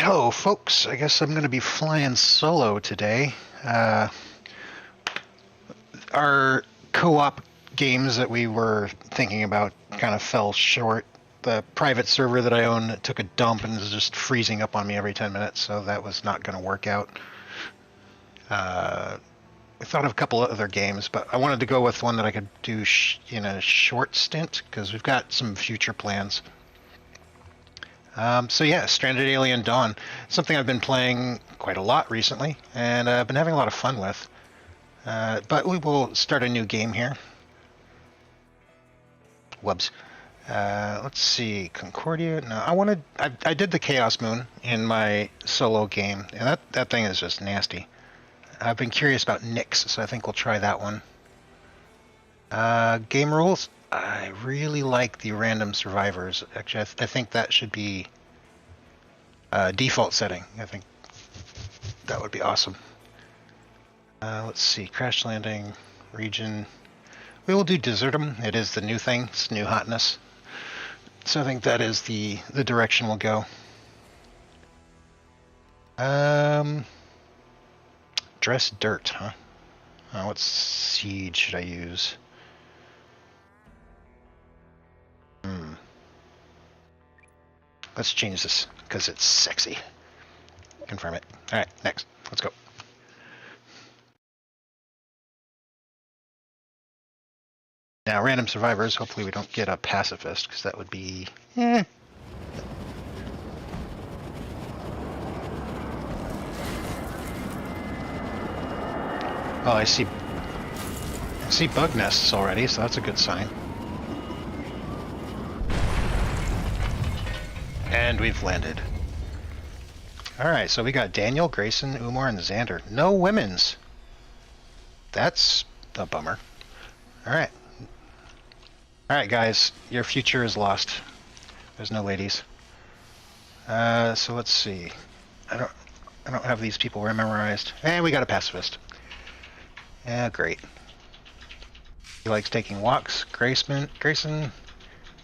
Hello, folks. I guess I'm going to be flying solo today. Our co-op games that we were thinking about kind of fell short. The private server that I own took a dump and is just freezing up on me every 10 minutes, so that was not going to work out. I thought of a couple of other games, but I wanted to go with one that I could do in a short stint, because we've got some future plans. So yeah, Stranded Alien Dawn, something I've been playing quite a lot recently, and I've been having a lot of fun with. But we will start a new game here. Whoops. Let's see, Concordia. No, I did the Chaos Moon in my solo game, and that thing is just nasty. I've been curious about Nyx, so I think we'll try that one. Game rules. I really like the random survivors. Actually, I think that should be default setting. I think that would be awesome. Let's see, crash landing, region. We will do Desertum. It is the new thing. It's new hotness. So I think that is the direction we'll go. Dress dirt, huh? What siege should I use? Let's change this because it's sexy. Confirm it. All right, next. Let's go. Now, random survivors. Hopefully we don't get a pacifist, because that would be... Oh, I see bug nests already, so that's a good sign. And we've landed. Alright, so we got Daniel, Grayson, Umar, and Xander. No women's. That's a bummer. Alright. Alright, guys. Your future is lost. There's no ladies. So let's see. I don't have these people memorized. And we got a pacifist. Yeah, great. He likes taking walks. Grayson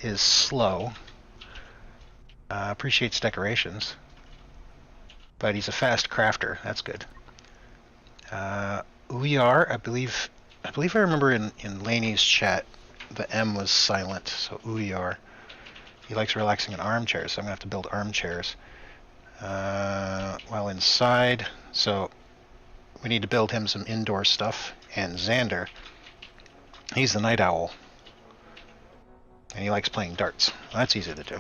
is slow. Appreciates decorations. But he's a fast crafter. That's good. Uyar, I believe I remember in Laney's chat, the M was silent, so Uyar. He likes relaxing in armchairs, so I'm going to have to build armchairs. While inside, so we need to build him some indoor stuff. And Xander, he's the night owl. And he likes playing darts. Well, that's easy to do.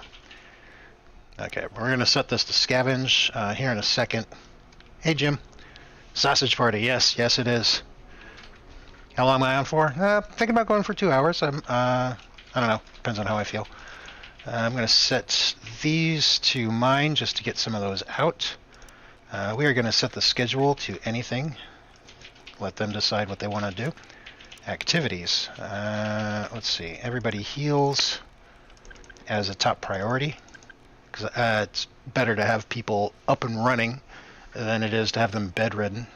Okay, we're going to set this to scavenge here in a second. Hey, Jim. Sausage party, yes it is. How long am I on for? Thinking about going for 2 hours. I don't know, depends on how I feel. I'm going to set these to mine just to get some of those out. We are going to set the schedule to anything. Let them decide what they want to do. Activities. Let's see, everybody heals as a top priority. Because it's better to have people up and running than it is to have them bedridden.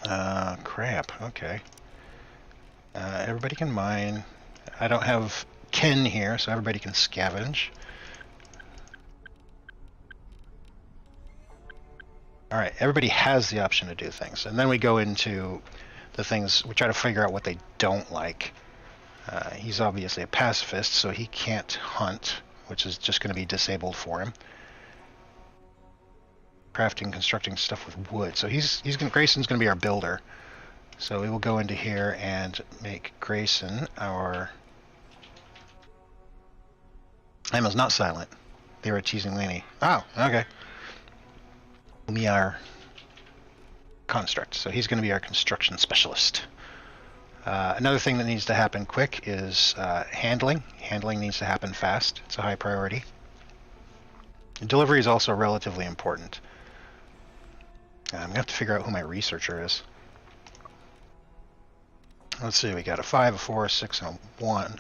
Crap, okay. Everybody can mine. I don't have Ken here, so everybody can scavenge. Alright, everybody has the option to do things. And then we go into the things, we try to figure out what they don't like. He's obviously a pacifist, so he can't hunt, which is just going to be disabled for him. Crafting, constructing stuff with wood. So Grayson's going to be our builder. So we will go into here and make Grayson our... Emma's not silent. They were teasing Laney. Oh, okay. We are construct. So he's going to be our construction specialist. Another thing that needs to happen quick is handling. Handling needs to happen fast. It's a high priority. Delivery is also relatively important. I'm going to have to figure out who my researcher is. Let's see, we got a 5, a 4, a 6, and a 1.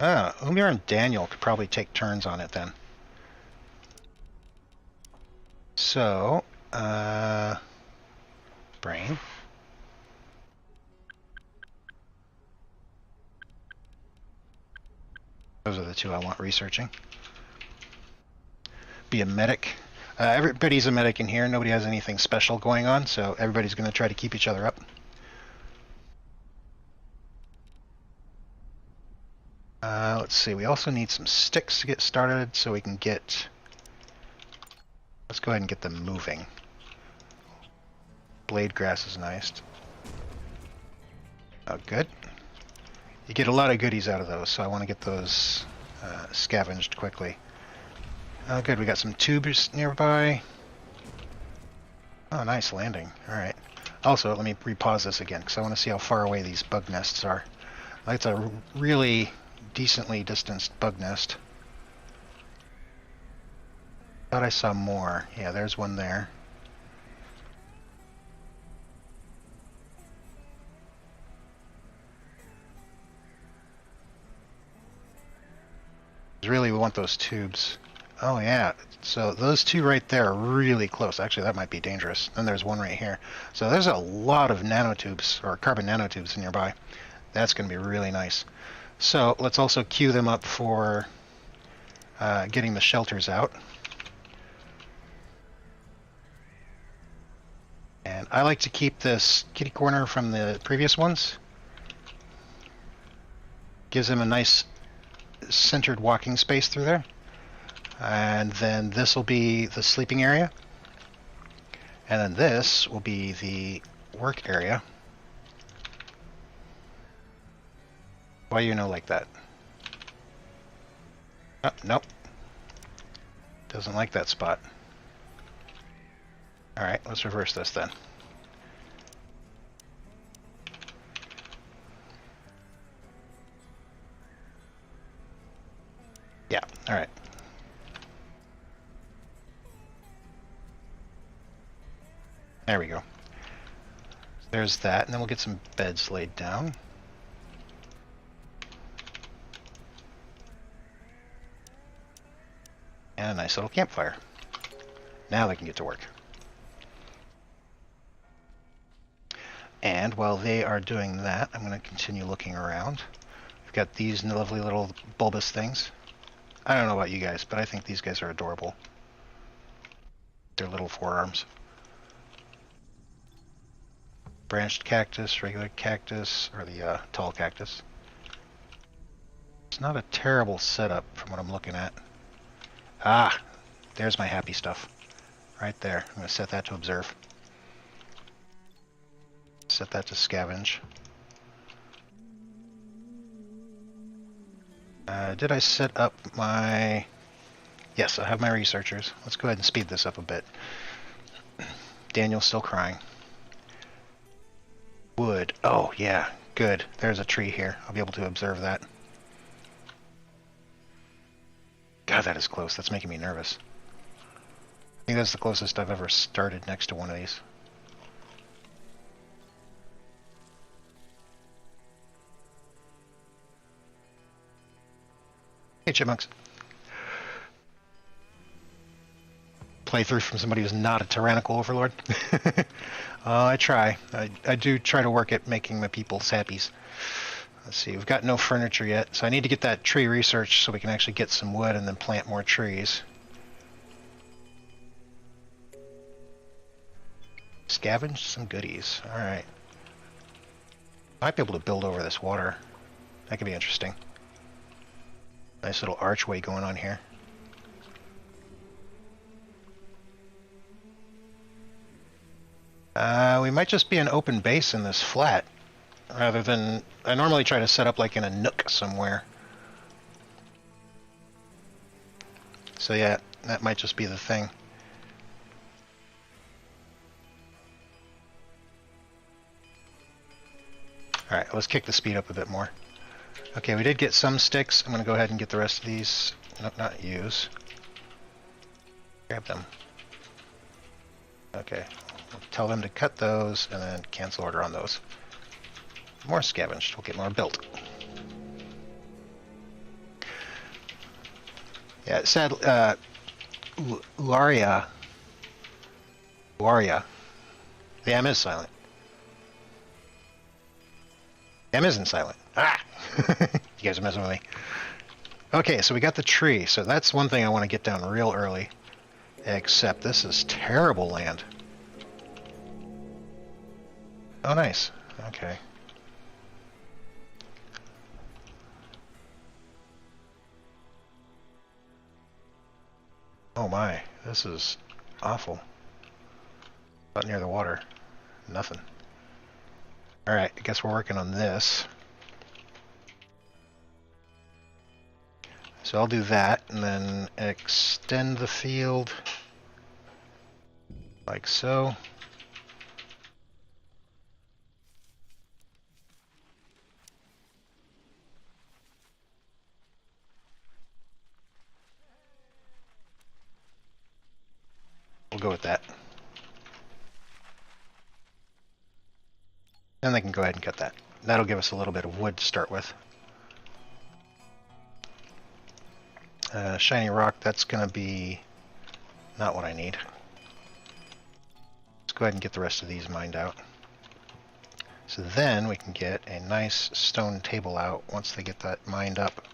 Umir and Daniel could probably take turns on it then. So, brain. Those are the two I want researching. be a medic. Everybody's a medic in here. Nobody has anything special going on, so everybody's going to try to keep each other up. Let's see. We also need some sticks to get started, so we can get... Let's go ahead and get them moving. Blade grass is nice. Oh, good. You get a lot of goodies out of those, so I want to get those scavenged quickly. Oh, good. We got some tubes nearby. Oh, nice landing. All right. Also, let me repause this again, because I want to see how far away these bug nests are. That's a really decently distanced bug nest. Thought I saw more. Yeah, there's one there. Really, we want those tubes. Oh yeah, so those two right there are really close. Actually, that might be dangerous. Then there's one right here. So there's a lot of nanotubes, or carbon nanotubes nearby. That's going to be really nice. So let's also queue them up for getting the shelters out. And I like to keep this kitty corner from the previous ones. Gives them a nice centered walking space through there. And then this will be the sleeping area. And then this will be the work area. Why you know like that? Oh, nope. Doesn't like that spot. Alright, let's reverse this then. Yeah, alright. There we go. There's that, and then we'll get some beds laid down. And a nice little campfire. Now they can get to work. And while they are doing that, I'm going to continue looking around. We've got these lovely little bulbous things. I don't know about you guys, but I think these guys are adorable. Their little forearms. Branched cactus, regular cactus, or the tall cactus. It's not a terrible setup from what I'm looking at. Ah, there's my happy stuff. Right there. I'm going to set that to observe. Set that to scavenge. Did I set up my... Yes, I have my researchers. Let's go ahead and speed this up a bit. Daniel's still crying. Wood. Oh, yeah. Good. There's a tree here. I'll be able to observe that. God, that is close. That's making me nervous. I think that's the closest I've ever started next to one of these. Hey, chipmunks. Playthrough from somebody who's not a tyrannical overlord. I try. I do try to work at making my people sappies. Let's see, we've got no furniture yet, so I need to get that tree research so we can actually get some wood and then plant more trees. Scavenge some goodies. Alright. Might be able to build over this water. That could be interesting. Nice little archway going on here. We might just be an open base in this flat, rather than... I normally try to set up like in a nook somewhere. So yeah, that might just be the thing. Alright, let's kick the speed up a bit more. Okay, we did get some sticks. I'm going to go ahead and get the rest of these. No, not use. Grab them. Okay, we'll tell them to cut those and then cancel order on those. More scavenged. We'll get more built. Yeah, it said Luaria. The M is silent. M isn't silent. Ah! You guys are messing with me. Okay, so we got the tree. So that's one thing I want to get down real early. Except this is terrible land. Oh, nice. Okay. Oh my, this is awful. Out near the water. Nothing. Alright, I guess we're working on this. So I'll do that, and then extend the field like so. We'll go with that. Then they can go ahead and cut that. That'll give us a little bit of wood to start with. Shiny rock, that's going to be not what I need. Let's go ahead and get the rest of these mined out. So then we can get a nice stone table out once they get that mined up.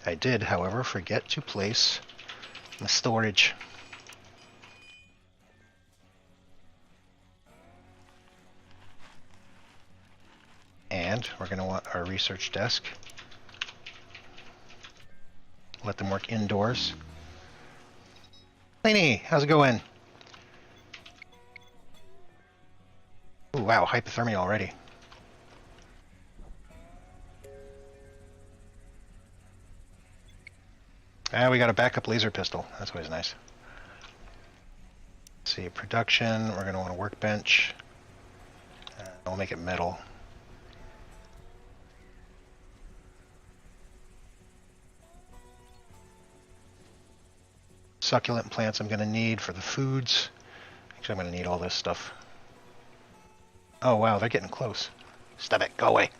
I did, however, forget to place the storage. And we're going to want our research desk. Let them work indoors. Lainey, how's it going? Ooh, wow, hypothermia already. Ah, we got a backup laser pistol. That's always nice. Let's see, production, we're going to want a workbench. I'll make it metal. Succulent plants I'm going to need for the foods. Actually, I'm going to need all this stuff. Oh, wow, they're getting close. Stop it. Go away.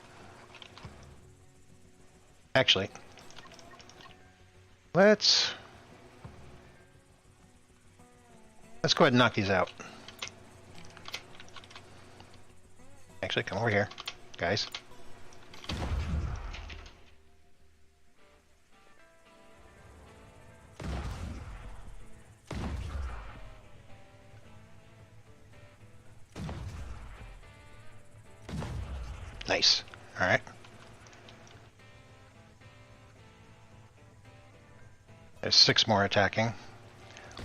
Actually, let's go ahead and knock these out. Actually, come over here, guys. Nice. All right. There's 6 more attacking.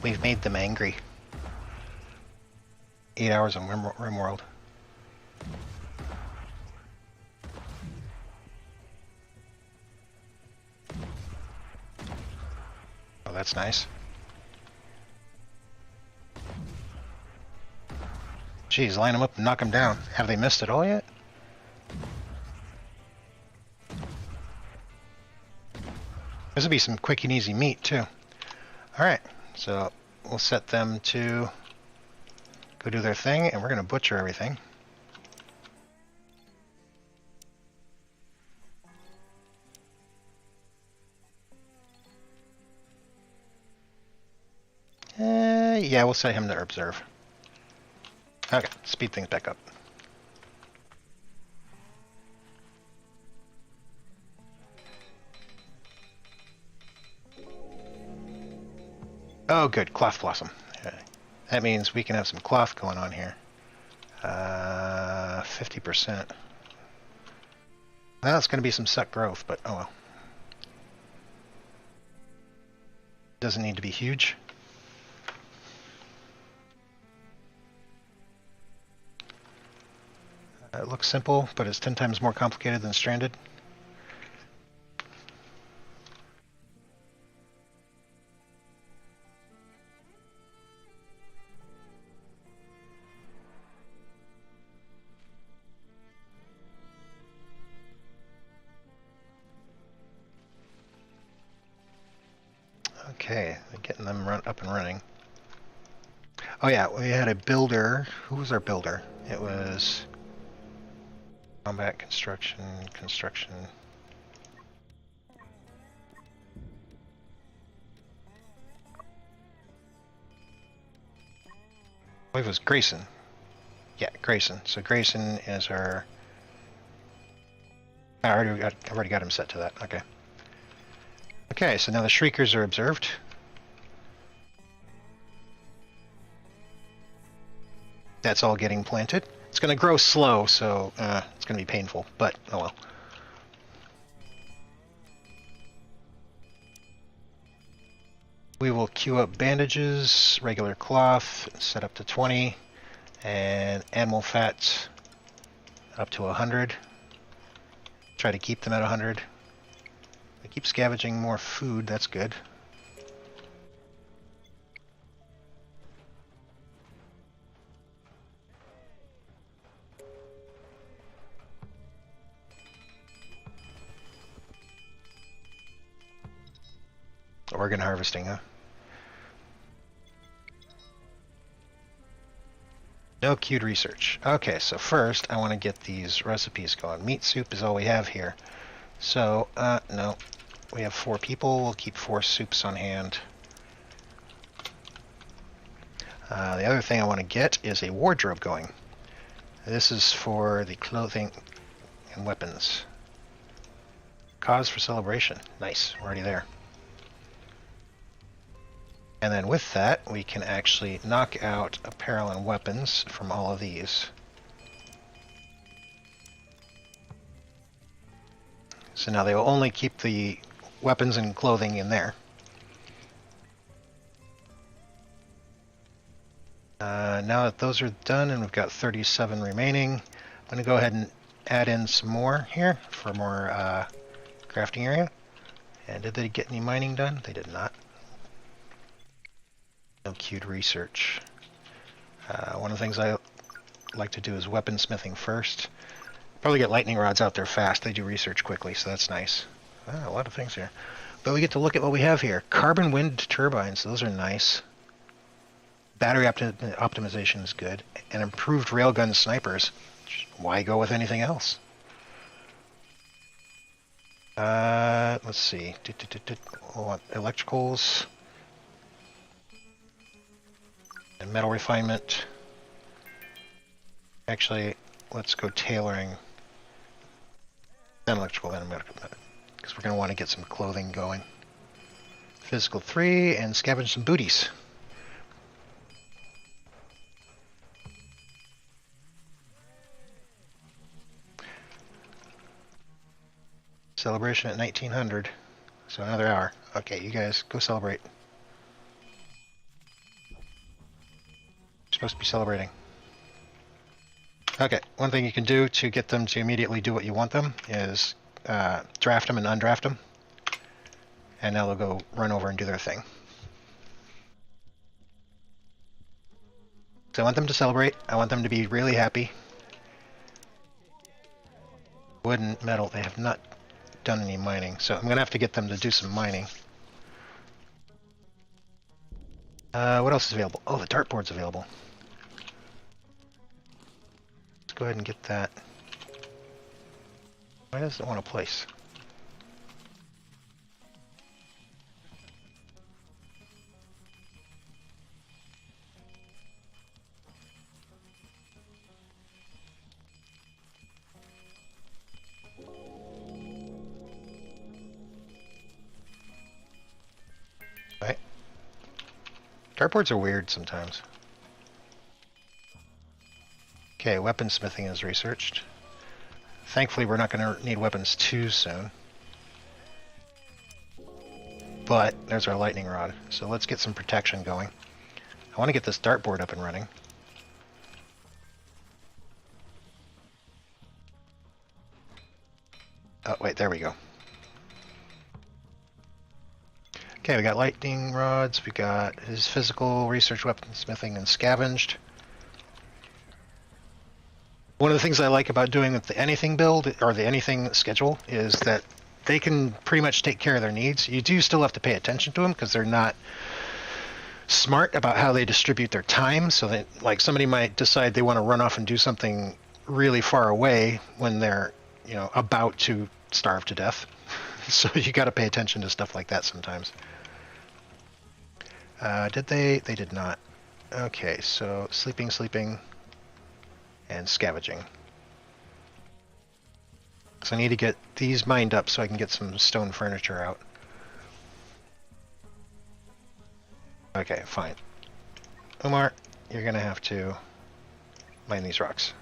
We've made them angry. 8 hours on RimWorld. Oh, that's nice. Geez, line them up and knock them down. Have they missed it all yet? This would be some quick and easy meat, too. Alright, so we'll set them to go do their thing, and we're going to butcher everything. Yeah, we'll set him to observe. Okay, speed things back up. Oh, good, cloth blossom. That means we can have some cloth going on here. 50%. Well, it's going to be some suck growth, but oh well. Doesn't need to be huge. It looks simple, but it's 10 times more complicated than stranded. Okay, getting them up and running. Oh yeah, we had a builder. Who was our builder? It was combat construction. I believe it was Grayson. Yeah, Grayson. So Grayson is our... I've already got him set to that. Okay. Okay, so now the Shriekers are observed. That's all getting planted. It's going to grow slow, so it's going to be painful, but oh well. We will queue up bandages, regular cloth, set up to 20, and animal fat up to 100. Try to keep them at 100. I keep scavenging more food, that's good. Organ harvesting, huh? No queued research. Okay, so first I want to get these recipes going. Meat soup is all we have here. So, no. We have 4 people. We'll keep 4 soups on hand. The other thing I want to get is a wardrobe going. This is for the clothing and weapons. Cause for celebration. Nice. We're already there. And then with that, we can actually knock out apparel and weapons from all of these. So now they will only keep the weapons and clothing in there. Now that those are done and we've got 37 remaining, I'm going to go ahead and add in some more here for more crafting area. And did they get any mining done? They did not. No queued research. One of the things I like to do is weaponsmithing first. Probably get lightning rods out there fast. They do research quickly, so that's nice. A lot of things here. But we get to look at what we have here. Carbon wind turbines. Those are nice. Battery optimization is good. And improved railgun snipers. Why go with anything else? Let's see. Electricals. And metal refinement. Actually, let's go tailoring. Then electrical, then medical, because we're going to want to get some clothing going. Physical 3 and scavenge some booties. Celebration at 1900, so another hour. Okay, you guys go celebrate. You're supposed to be celebrating. Okay, one thing you can do to get them to immediately do what you want them is draft them and undraft them. And now they'll go run over and do their thing. So I want them to celebrate. I want them to be really happy. Wood and metal, they have not done any mining, so I'm going to have to get them to do some mining. What else is available? Oh, the dartboard's available. Let's go ahead and get that. Why does it want to place? Right. Dartboards are weird sometimes. Okay, weaponsmithing is researched. Thankfully, we're not going to need weapons too soon. But there's our lightning rod. So let's get some protection going. I want to get this dartboard up and running. Oh, wait, there we go. Okay, we got lightning rods, we got his physical, research, weaponsmithing, and scavenged. One of the things I like about doing with the anything build, or the anything schedule, is that they can pretty much take care of their needs. You do still have to pay attention to them, because they're not smart about how they distribute their time, so that, like, somebody might decide they want to run off and do something really far away when they're, you know, about to starve to death. So you got to pay attention to stuff like that sometimes. Did they? They did not. Okay, so sleeping, and scavenging. So I need to get these mined up so I can get some stone furniture out. Okay, fine. Umar, you're gonna have to mine these rocks.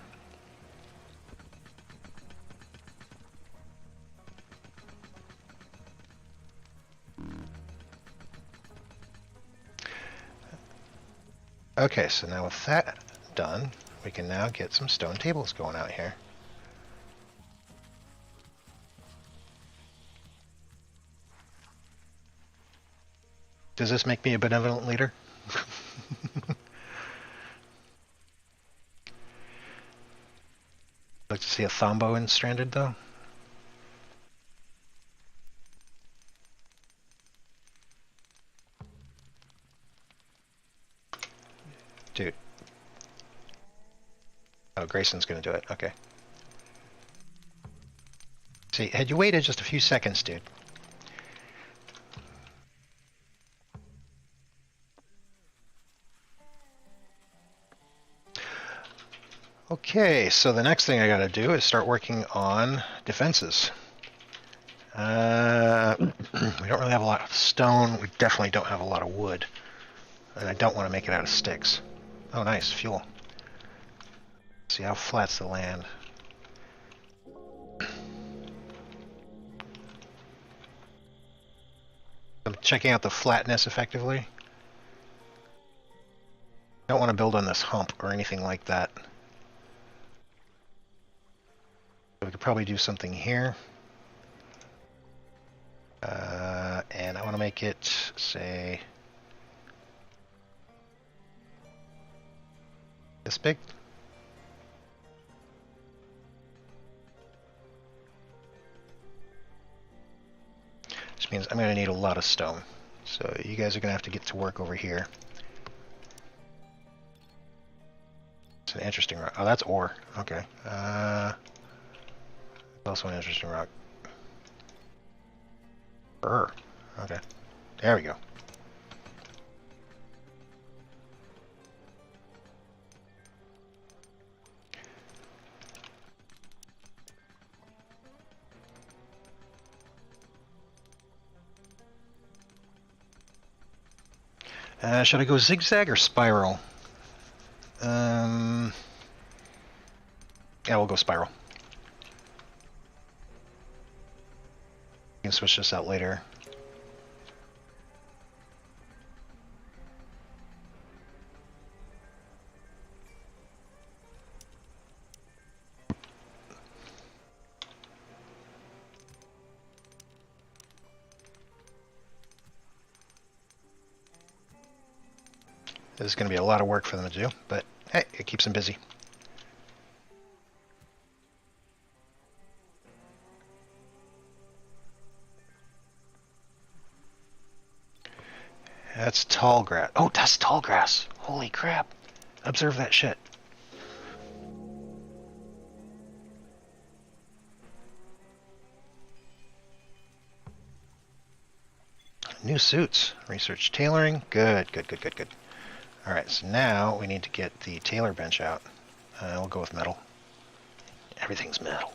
Okay, so now with that done, we can now get some stone tables going out here. Does this make me a benevolent leader? Like to see a Thombo in Stranded, though? Dude. Oh, Grayson's gonna do it. Okay. See, had you waited just a few seconds, dude. Okay, so the next thing I gotta do is start working on defenses. We don't really have a lot of stone. We definitely don't have a lot of wood. And I don't want to make it out of sticks. Oh, nice. Fuel. See how flat's the land. I'm checking out the flatness effectively. Don't want to build on this hump or anything like that. We could probably do something here. And I want to make it, say, this big. Which means I'm going to need a lot of stone. So you guys are going to have to get to work over here. It's an interesting rock. Oh, that's ore. Okay. Also an interesting rock. Okay. There we go. Should I go zigzag or spiral? Yeah, we'll go spiral. You can switch this out later. This is going to be a lot of work for them to do, but hey, it keeps them busy. That's tall grass. Oh, that's tall grass. Holy crap. Observe that shit. New suits. Research tailoring. Good, good, good, good, good. Alright, so now we need to get the tailor bench out. We'll go with metal. Everything's metal.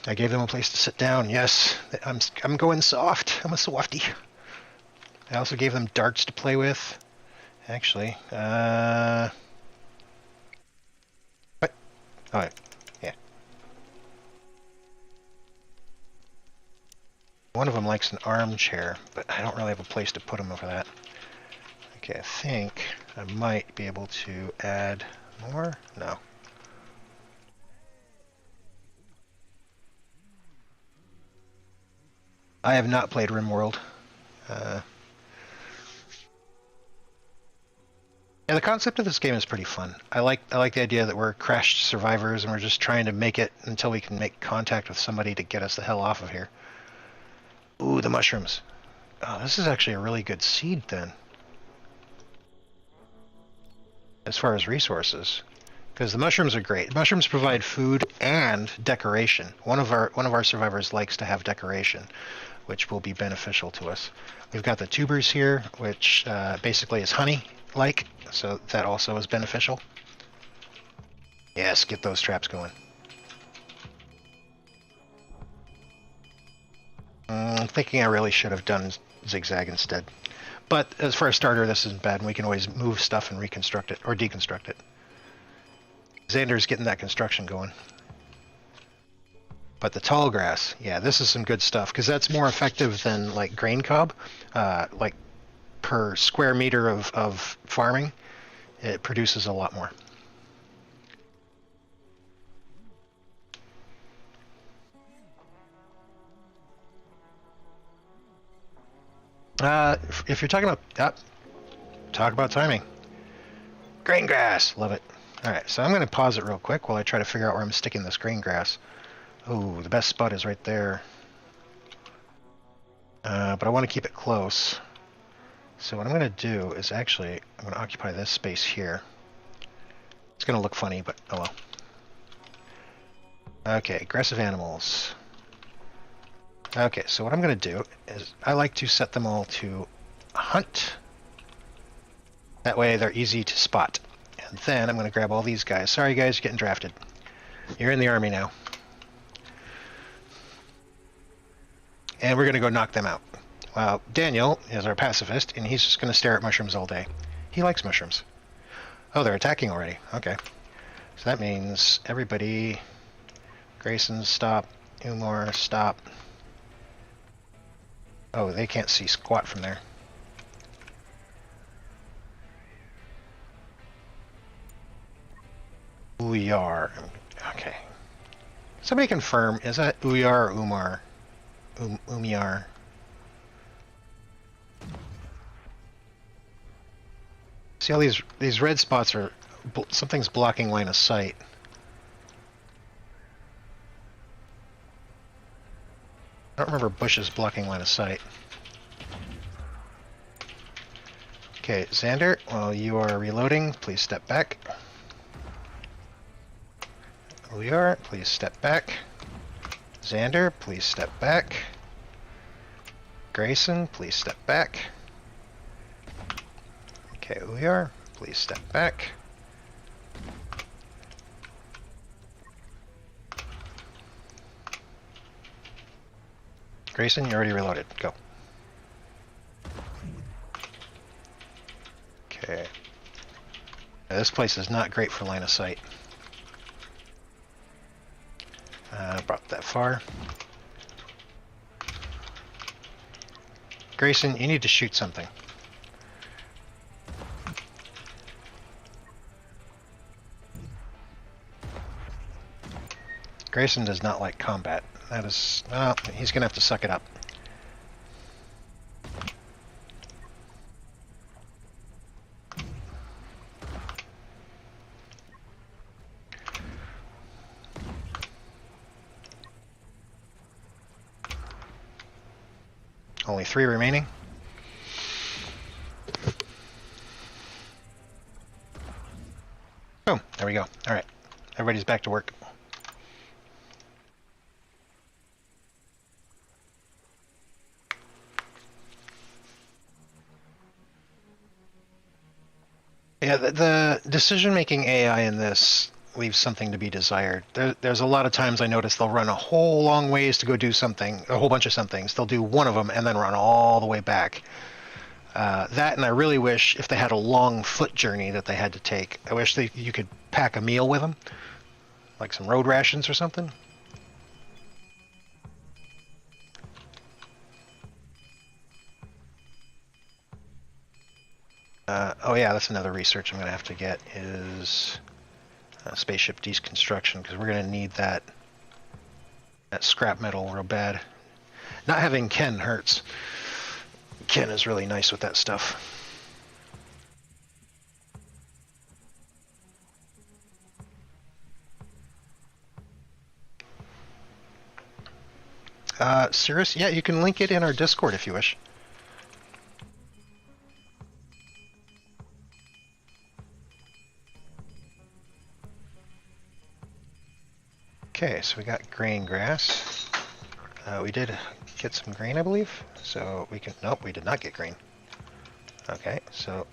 I gave them a place to sit down. Yes, I'm going soft. I'm a softy. I also gave them darts to play with. Actually, what? Oh, yeah. One of them likes an armchair, but I don't really have a place to put him over that. Okay, I think I might be able to add more. No. I have not played RimWorld. Yeah, the concept of this game is pretty fun. I like the idea that we're crashed survivors and we're just trying to make it until we can make contact with somebody to get us the hell off of here. Ooh, the mushrooms. Oh, this is actually a really good seed then. As far as resources. Because the mushrooms are great. Mushrooms provide food and decoration. One of our survivors likes to have decoration, which will be beneficial to us. We've got the tubers here, which basically is honey-like, so that also is beneficial. Yes, get those traps going. I'm thinking I really should have done zigzag instead, But as for a starter, this isn't bad, and we can always move stuff and reconstruct it, or deconstruct it. Xander's getting that construction going. But the tall grass, yeah, this is some good stuff, because that's more effective than, like, grain cob. Like, per square meter of farming, it produces a lot more. If you're talking about... talk about timing. Grain grass, love it. Alright, so I'm going to pause it real quick while I try to figure out where I'm sticking this grain grass. Oh, the best spot is right there. But I want to keep it close. So what I'm going to do is actually, I'm going to occupy this space here. It's going to look funny, but oh well. Okay, aggressive animals. Okay, so what I'm going to do is I like to set them all to hunt. That way they're easy to spot. And then I'm going to grab all these guys. Sorry guys, you're getting drafted. You're in the army now. And we're going to go knock them out. Well, Daniel is our pacifist, and he's just going to stare at mushrooms all day. He likes mushrooms. Oh, they're attacking already. Okay. So that means everybody... Grayson, stop. Umar, stop. Oh, they can't see squat from there. Uyar. Okay. Somebody confirm, is that Uyar or Umar? Umyar. See all these red spots are... something's blocking line of sight. I don't remember bushes blocking line of sight. Okay, Xander, while you are reloading, please step back. We are, please step back. Xander, please step back. Grayson, please step back. Okay, we are, please step back. Grayson, you already reloaded. Go. Okay. Now, this place is not great for line of sight. Brought that far. Grayson, you need to shoot something. Grayson does not like combat. That is... well, he's gonna have to suck it up. Only 3 remaining. Boom. There we go. Alright. Everybody's back to work. Yeah, the decision-making AI in this leaves something to be desired. There's a lot of times I notice they'll run a whole long ways to go do something, a whole bunch of somethings. They'll do one of them and then run all the way back. That, and I really wish if they had a long foot journey that they had to take, I wish you could pack a meal with them, like some road rations or something. Oh yeah, that's another research I'm going to have to get, is spaceship deconstruction, because we're going to need that scrap metal real bad. Not having Ken hurts. Ken is really nice with that stuff. Cirrus, yeah, you can link it in our Discord if you wish. Okay, so we got grain grass. We did get some grain, I believe. So we can... nope, we did not get grain. Okay, so...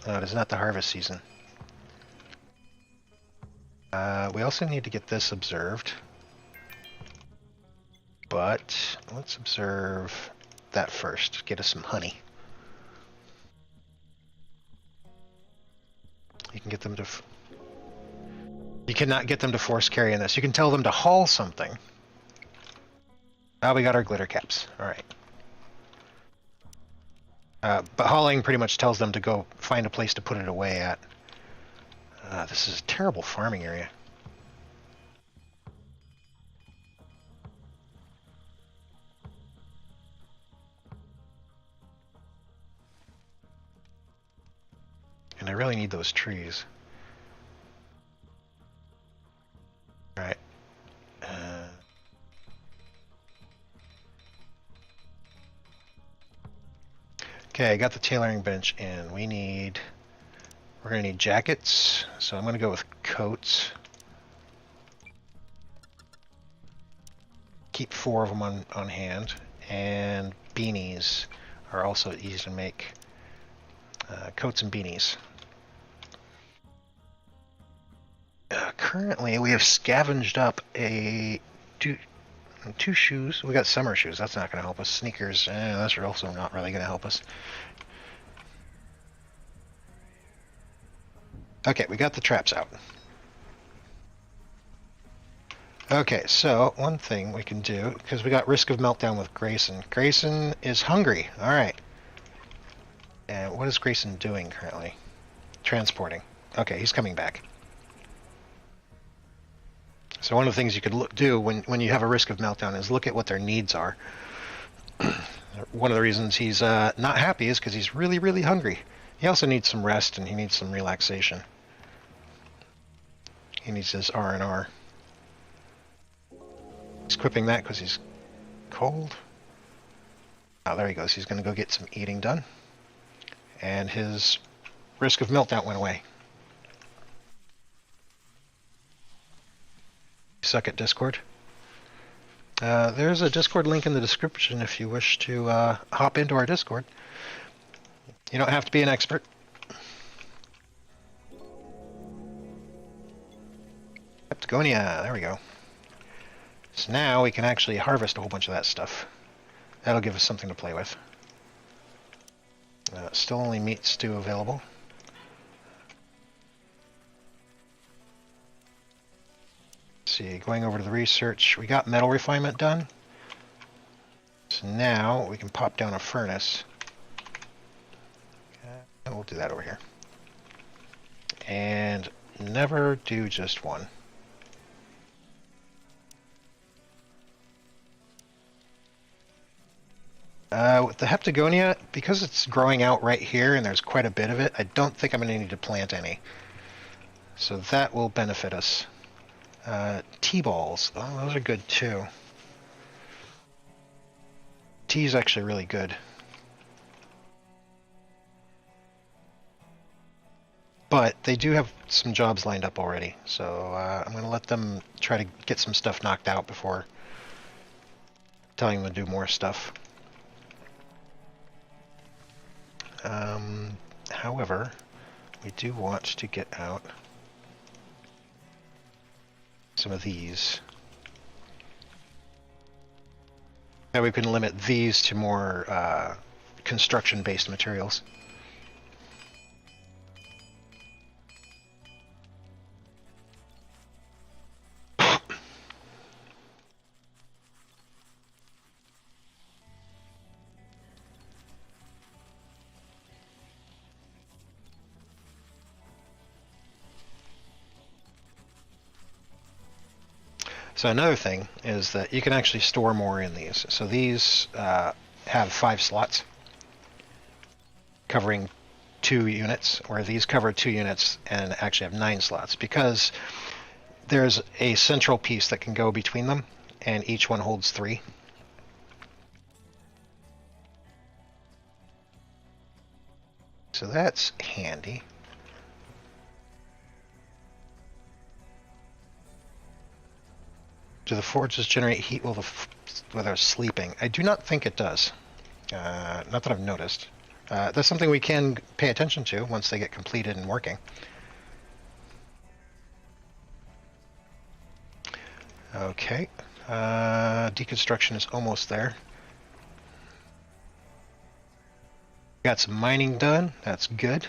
it is not the harvest season. We also need to get this observed. But let's observe that first. Get us some honey. You can get them to... You cannot get them to force carry in this. You can tell them to haul something. Ah, we got our glitter caps. Alright. But hauling pretty much tells them to go find a place to put it away at. This is a terrible farming area. And I really need those trees. Alright. Okay, I got the tailoring bench in. We're gonna need jackets, so I'm gonna go with coats. Keep 4 of them on hand, and beanies are also easy to make. Coats and beanies. Currently, we have scavenged up two shoes. We got summer shoes. That's not going to help us. Sneakers. That's also not really going to help us. Okay, we got the traps out. Okay, so one thing we can do, because we got Risk of Meltdown with Grayson. Grayson is hungry. All right. And what is Grayson doing currently? Transporting. Okay, he's coming back. So one of the things you could do when you have a Risk of Meltdown is look at what their needs are. One of the reasons he's not happy is because he's really, really hungry. He also needs some rest and he needs some relaxation. He needs his R&R. He's equipping that because he's cold. Oh, there he goes. He's going to go get some eating done. And his Risk of Meltdown went away. Suck at Discord. There's a Discord link in the description if you wish to hop into our Discord. You don't have to be an expert. Heptagonia, there we go. So now we can actually harvest a whole bunch of that stuff. That'll give us something to play with. Still only meat stew available. See, going over to the research, we got metal refinement done. So now we can pop down a furnace. And we'll do that over here. And never do just one. With the Heptagonia, because it's growing out right here and there's quite a bit of it, I don't think I'm going to need to plant any. So that will benefit us. Tea-balls. Oh, those are good too. Tea is actually really good. But they do have some jobs lined up already, so I'm going to let them try to get some stuff knocked out before telling them to do more stuff. However, we do want to get out some of these. Now we can limit these to more construction-based materials. So another thing is that you can actually store more in these. So these have 5 slots covering 2 units, where these cover 2 units and actually have 9 slots, because there's a central piece that can go between them, and each one holds 3. So that's handy. Do the forges generate heat while they're sleeping? I do not think it does. Not that I've noticed. That's something we can pay attention to once they get completed and working. Okay. Deconstruction is almost there. Got some mining done. That's good.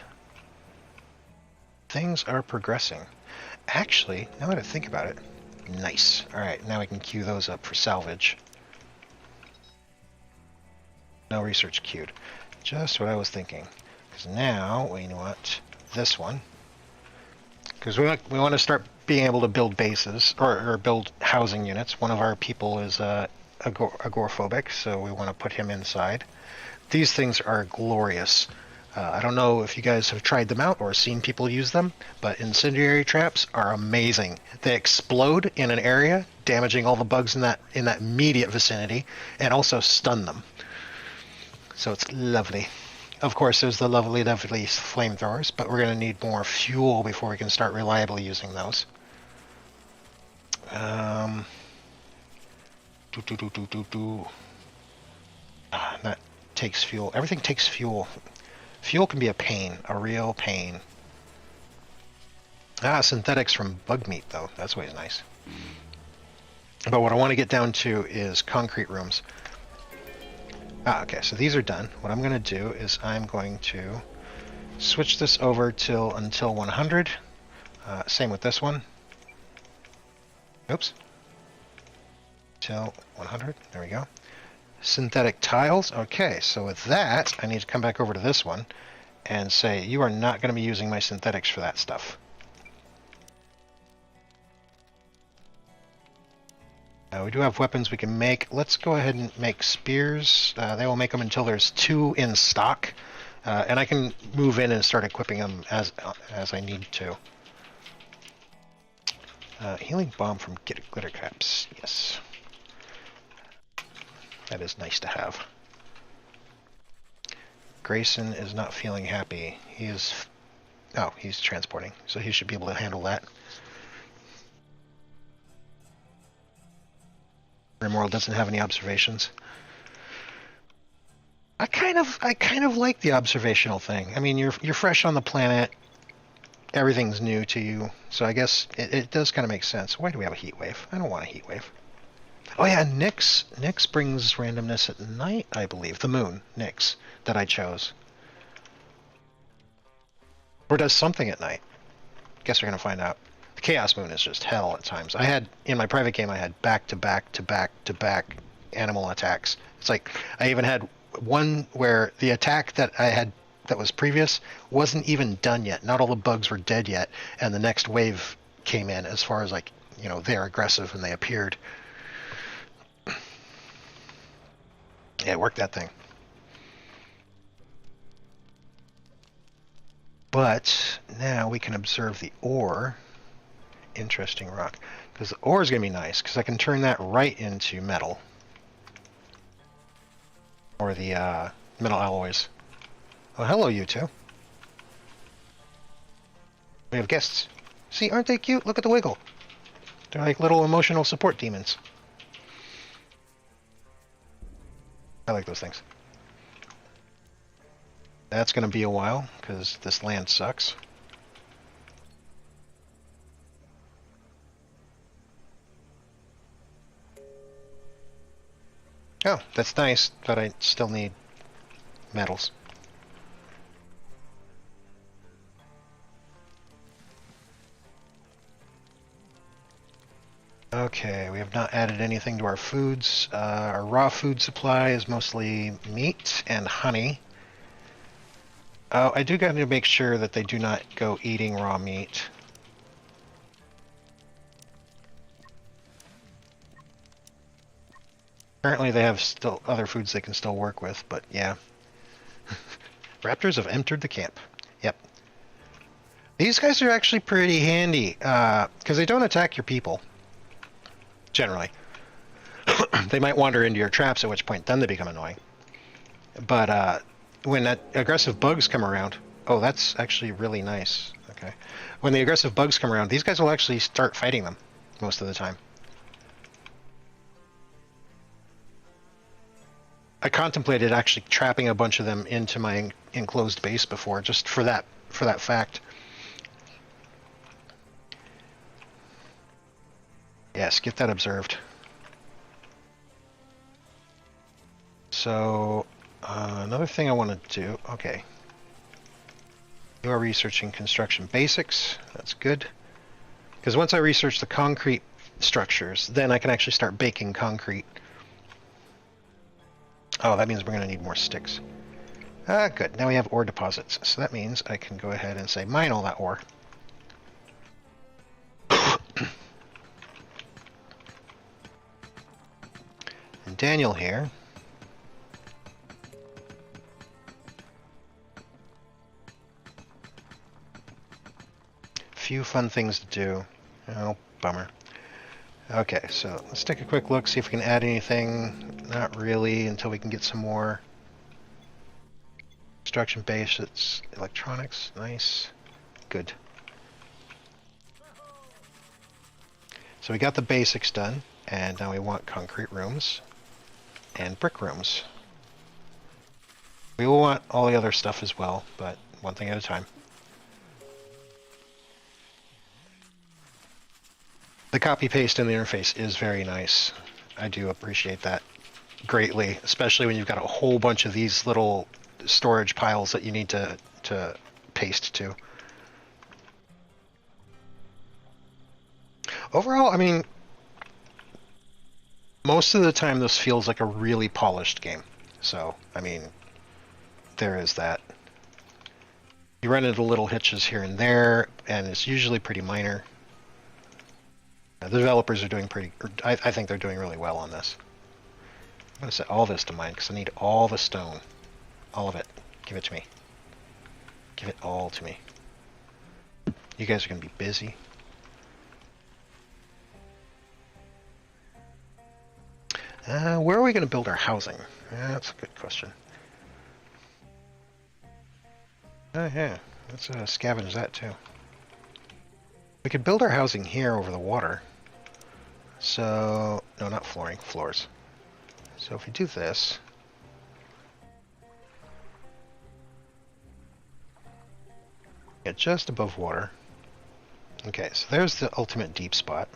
Things are progressing. Actually, now that I think about it, nice. Alright, now we can queue those up for salvage. No research queued. Just what I was thinking. Because now we want this one. Because we want to start being able to build bases, or build housing units. One of our people is agoraphobic, so we want to put him inside. These things are glorious. I don't know if you guys have tried them out or seen people use them, but incendiary traps are amazing. They explode in an area, damaging all the bugs in that immediate vicinity, and also stun them. So it's lovely. Of course, there's the lovely flamethrowers, but we're going to need more fuel before we can start reliably using those. That takes fuel. Everything takes fuel. Fuel can be a pain, a real pain. Synthetics from bug meat, though. That's always nice. But what I want to get down to is concrete rooms. Okay, so these are done. What I'm going to do is I'm going to switch this over until 100. Same with this one. Oops. Till 100. There we go. Synthetic tiles. Okay, so with that, I need to come back over to this one and say, you are not going to be using my synthetics for that stuff. We do have weapons we can make. Let's go ahead and make spears. They will make them until there's 2 in stock. And I can move in and start equipping them as I need to. Healing bomb from glitter caps. Yes. That is nice to have. Grayson is not feeling happy. He is... Oh, he's transporting, so he should be able to handle that. Rimworld doesn't have any observations. I kind of like the observational thing. I mean, you're fresh on the planet. Everything's new to you, so I guess it does kind of make sense. Why do we have a heat wave? I don't want a heat wave. Oh yeah, Nyx brings randomness at night, I believe. The moon, Nyx, that I chose. Or does something at night. Guess we're gonna find out. The Chaos Moon is just hell at times. In my private game, I had back-to-back animal attacks. It's like, I even had one where the attack that I had that was previous wasn't even done yet. Not all the bugs were dead yet, and the next wave came in as far as like, they're aggressive and they appeared. Yeah, work that thing. But now we can observe the ore. Interesting rock. Because the ore is going to be nice, because I can turn that right into metal. Or the metal alloys. Oh, hello, you two. We have guests. See, aren't they cute? Look at the wiggle. They're like little emotional support demons. I like those things. That's going to be a while, because this land sucks. Oh, that's nice, but I still need metals. Okay, we have not added anything to our foods. Our raw food supply is mostly meat and honey. Oh, I do got to make sure that they do not go eating raw meat. Apparently they have still other foods they can still work with, but yeah. Raptors have entered the camp. Yep. These guys are actually pretty handy, because they don't attack your people. Generally. They might wander into your traps, at which point then they become annoying. But when that aggressive bugs come around... Oh, that's actually really nice. Okay. When the aggressive bugs come around, these guys will actually start fighting them most of the time. I contemplated actually trapping a bunch of them into my enclosed base before, just for that fact. Yes, get that observed. So Another thing I want to do... Okay. You are researching construction basics. That's good. Because once I research the concrete structures, then I can actually start baking concrete. Oh, that means we're going to need more sticks. Good. Now we have ore deposits. So that means I can go ahead and say mine all that ore. And Daniel here. Few fun things to do. Oh, bummer. Okay, so let's take a quick look, see if we can add anything. Not really, until we can get some more. Construction basics, electronics, nice. Good. So we got the basics done, and now we want concrete rooms and brick rooms. We will want all the other stuff as well, but one thing at a time. The copy-paste in the interface is very nice. I do appreciate that greatly, especially when you've got a whole bunch of these little storage piles that you need to paste to. Overall, I mean, most of the time this feels like a really polished game. So, I mean, there is that. You run into little hitches here and there, and it's usually pretty minor. The developers are doing I think they're doing really well on this. I'm going to set all this to mine because I need all the stone. All of it. Give it to me. Give it all to me. You guys are going to be busy. Where are we going to build our housing? That's a good question. Oh yeah, let's scavenge that too. We could build our housing here over the water. So, no, not flooring, floors. So if we do this, get just above water. Okay, so there's the ultimate deep spot.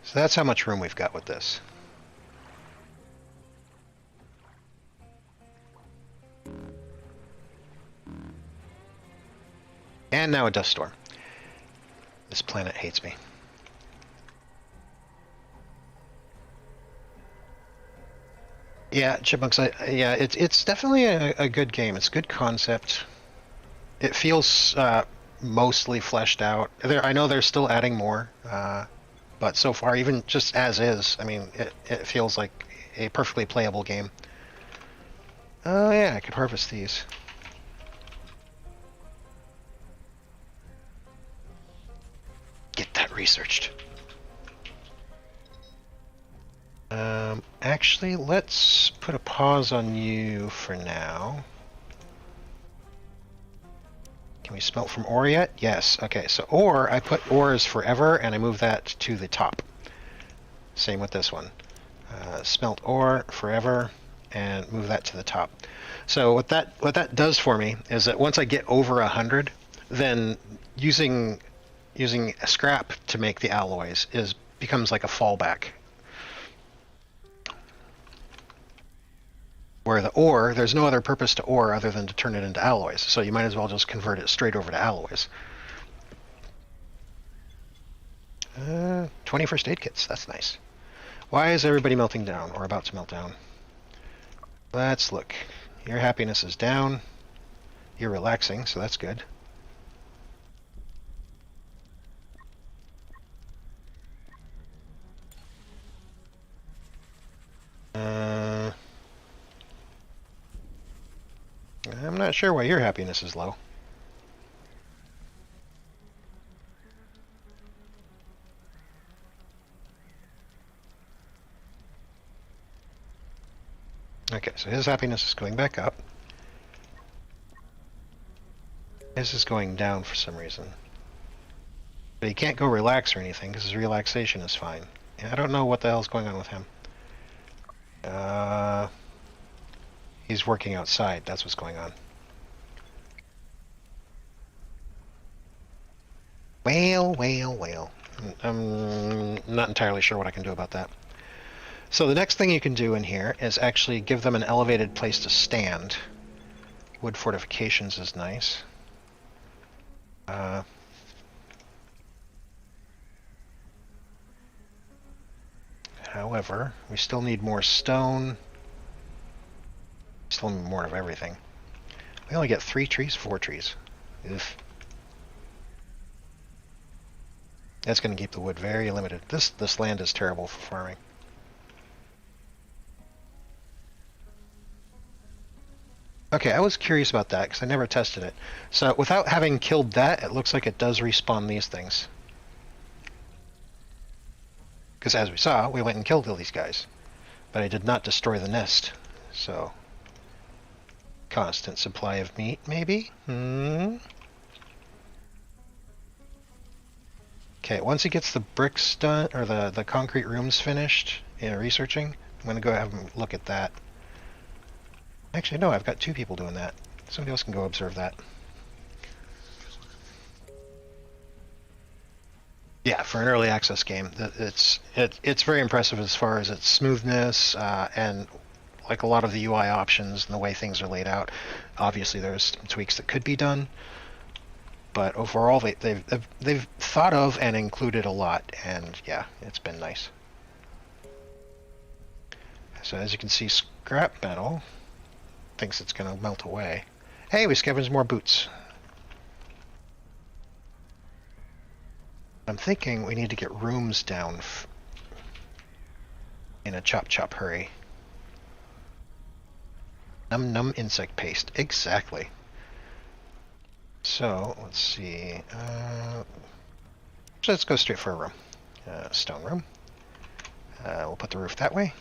So that's how much room we've got with this. And now a dust storm. This planet hates me. Yeah, Chipmunks, yeah, it's definitely a good game. It's a good concept. It feels mostly fleshed out. I know they're still adding more, but so far, even just as is, I mean, it feels like a perfectly playable game. Oh yeah, I could harvest these. Get that researched. Actually, let's put a pause on you for now. Can we smelt from ore yet? Yes. Okay, so ore, I put ore as forever, and I move that to the top. Same with this one. Smelt ore forever, and move that to the top. So what that does for me is that once I get over 100, then using a scrap to make the alloys becomes like a fallback. Where the ore, there's no other purpose to ore other than to turn it into alloys, so you might as well just convert it straight over to alloys. 20 first aid kits, that's nice. Why is everybody melting down, or about to melt down? Let's look. Your happiness is down. You're relaxing, so that's good. I'm not sure why your happiness is low. Okay, so his happiness is going back up. His is going down for some reason. But he can't go relax or anything because his relaxation is fine. Yeah, I don't know what the hell's going on with him. He's working outside, that's what's going on. Well. I'm not entirely sure what I can do about that. So the next thing you can do in here is actually give them an elevated place to stand. Wood fortifications is nice. However, we still need more stone. Still need more of everything. We only get 3 trees, 4 trees. Oof. That's going to keep the wood very limited. This land is terrible for farming. Okay, I was curious about that because I never tested it. So without having killed that, it looks like it does respawn these things. Because as we saw, we went and killed all these guys. But I did not destroy the nest. So, constant supply of meat, maybe? Okay, once he gets the bricks done, or the concrete rooms finished, researching, I'm going to go have a look at that. Actually, no, I've got 2 people doing that. Somebody else can go observe that. Yeah, for an early access game, it's very impressive as far as its smoothness and like a lot of the UI options and the way things are laid out. Obviously, there's tweaks that could be done, but overall, they've thought of and included a lot, and yeah, it's been nice. So as you can see, scrap metal thinks it's going to melt away. Hey, we scavenged more boots. I'm thinking we need to get rooms down in a chop hurry. Num insect paste. Exactly. So, let's see. So let's go straight for a room. Stone room. We'll put the roof that way.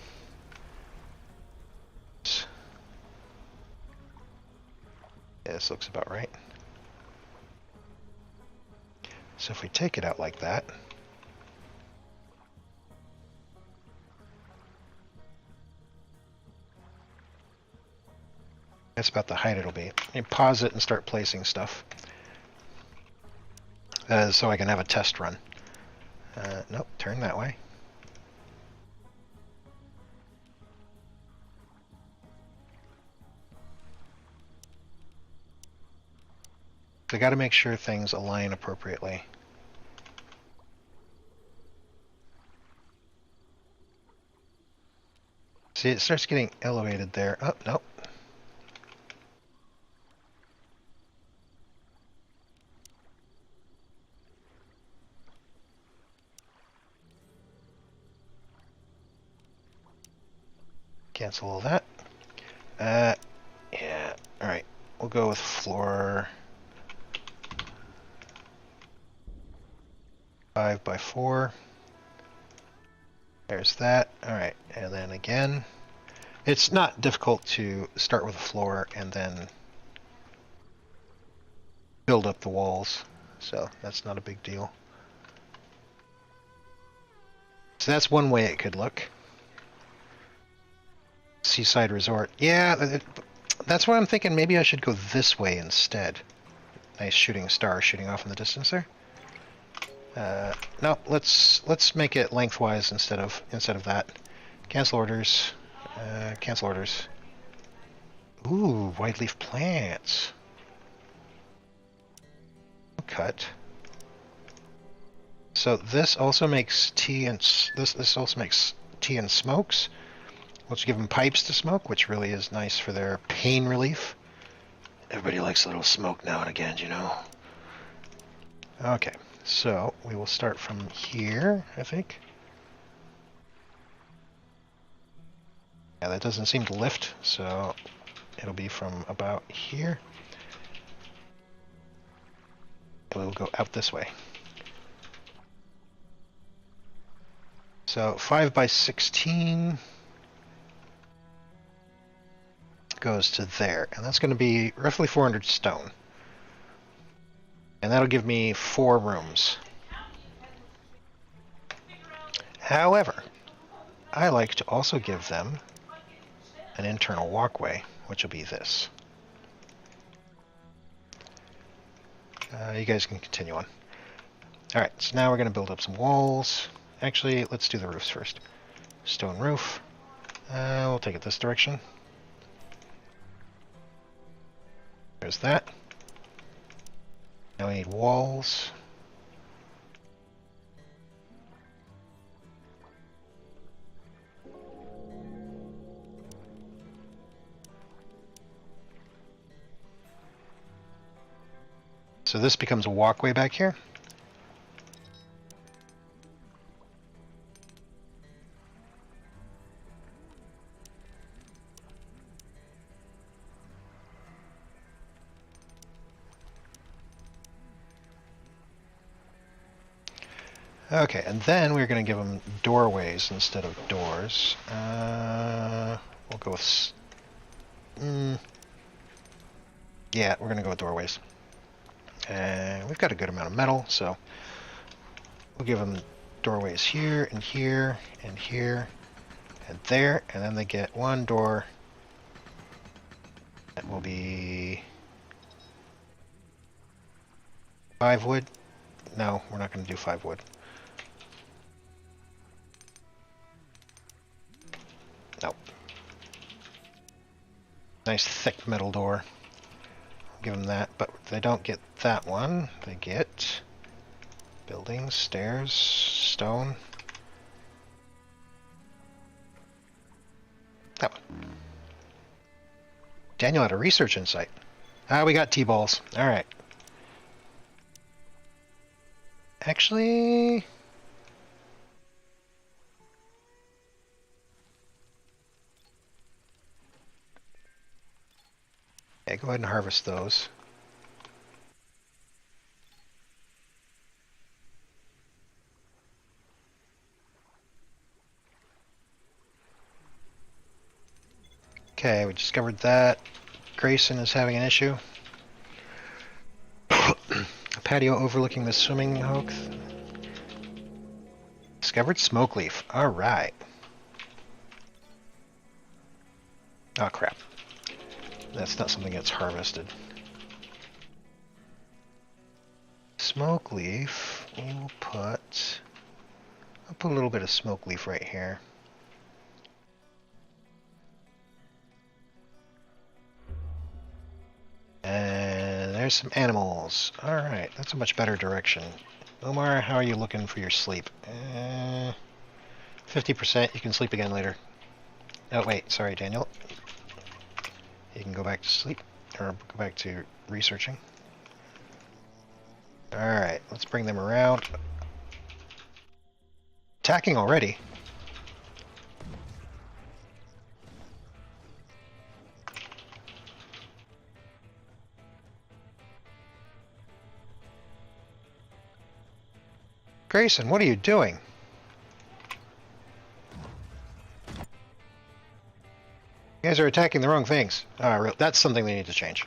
Yeah, this looks about right. So if we take it out like that, that's about the height it'll be. You pause it and start placing stuff. So I can have a test run. Nope, turn that way. So I got to make sure things align appropriately. See, it starts getting elevated there. Oh, nope. Cancel all that. Yeah, alright. We'll go with floor 5x4. There's that. Alright, and then again. It's not difficult to start with a floor and then build up the walls, so that's not a big deal. So that's one way it could look. Seaside resort. Yeah, that's why I'm thinking maybe I should go this way instead. Nice shooting star shooting off in the distance there. No, let's make it lengthwise instead of that. Cancel orders. Cancel orders. Ooh, white leaf plants. Cut. So this also makes tea and this also makes tea and smokes. Let's give them pipes to smoke, which really is nice for their pain relief. Everybody likes a little smoke now and again, you know. Okay, so we will start from here, I think. Yeah, that doesn't seem to lift, so it'll be from about here. And we'll go out this way. So 5x16 goes to there, and that's going to be roughly 400 stone. And that'll give me 4 rooms. However, I like to also give them an internal walkway, which will be this. You guys can continue on. Alright, so now we're going to build up some walls. Actually, let's do the roofs first. Stone roof. We'll take it this direction. There's that. Now we need walls. So this becomes a walkway back here. Okay, and then we're going to give them doorways instead of doors. We'll go with... yeah, we're going to go with doorways. And we've got a good amount of metal, so we'll give them doorways here, and here, and here, and there, and then they get one door that will be 5 wood. No, we're not going to do 5 wood. Nope. Nice thick metal door. Give them that, but they don't get that one. They get buildings, stairs, stone. That one. Daniel had a research insight. Ah, we got T-balls. All right. Actually... yeah, go ahead and harvest those. Okay, we discovered that. Grayson is having an issue. A patio overlooking the swimming hole. Discovered smoke leaf. Alright. Oh crap. That's not something that's harvested. Smoke leaf, we'll put... I'll put a little bit of smoke leaf right here. And there's some animals. Alright, that's a much better direction. Omar, how are you looking for your sleep? 50%, you can sleep again later. Oh wait, sorry Daniel. You can go back to sleep, or go back to researching. Alright, let's bring them around. Attacking already. Grayson, what are you doing? You guys are attacking the wrong things. That's something we need to change.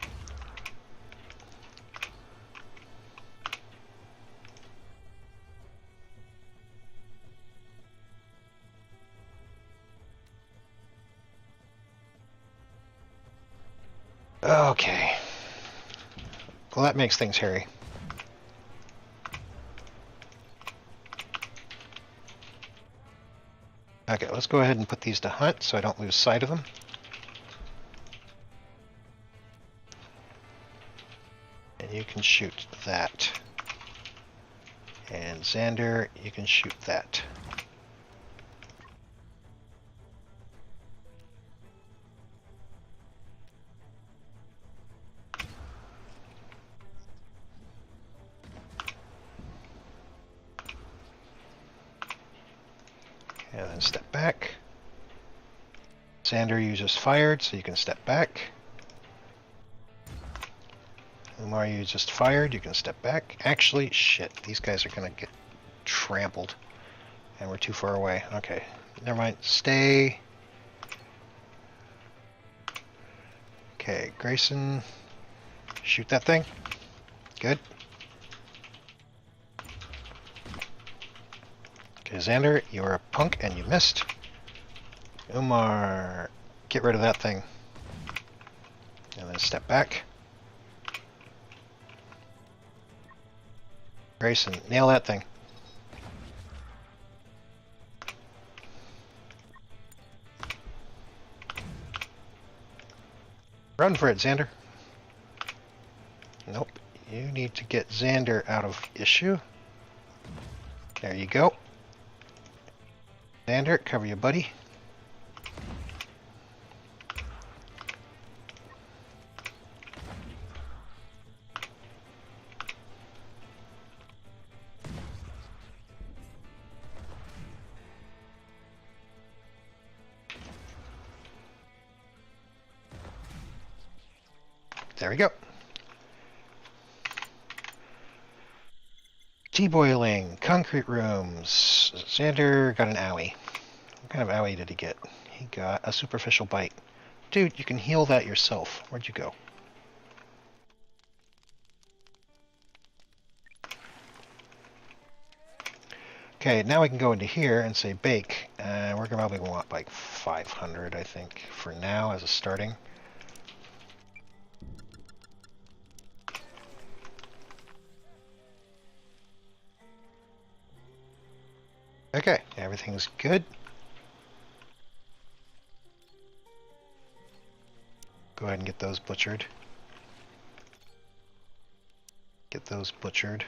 Okay. Well, that makes things hairy. Okay, let's go ahead and put these to hunt so I don't lose sight of them. And you can shoot that. And Xander, you can shoot that. And then step back. Xander, you just fired, so you can step back. Umar, you just fired, you can step back. Actually, shit, these guys are gonna get trampled. And we're too far away. Okay, never mind. Stay. Okay, Grayson, shoot that thing. Good. Okay, Xander, you're a punk and you missed. Umar, get rid of that thing. And then step back. Grayson, nail that thing. Run for it, Xander. Nope. You need to get Xander out of issue. There you go. Xander, cover your buddy. There we go. Tea-boiling, concrete rooms. Xander got an owie. What kind of owie did he get? He got a superficial bite. Dude, you can heal that yourself. Where'd you go? Okay, now we can go into here and say bake. We're gonna probably want like 500, I think, for now as a starting. Okay, everything's good. Go ahead and get those butchered. Get those butchered.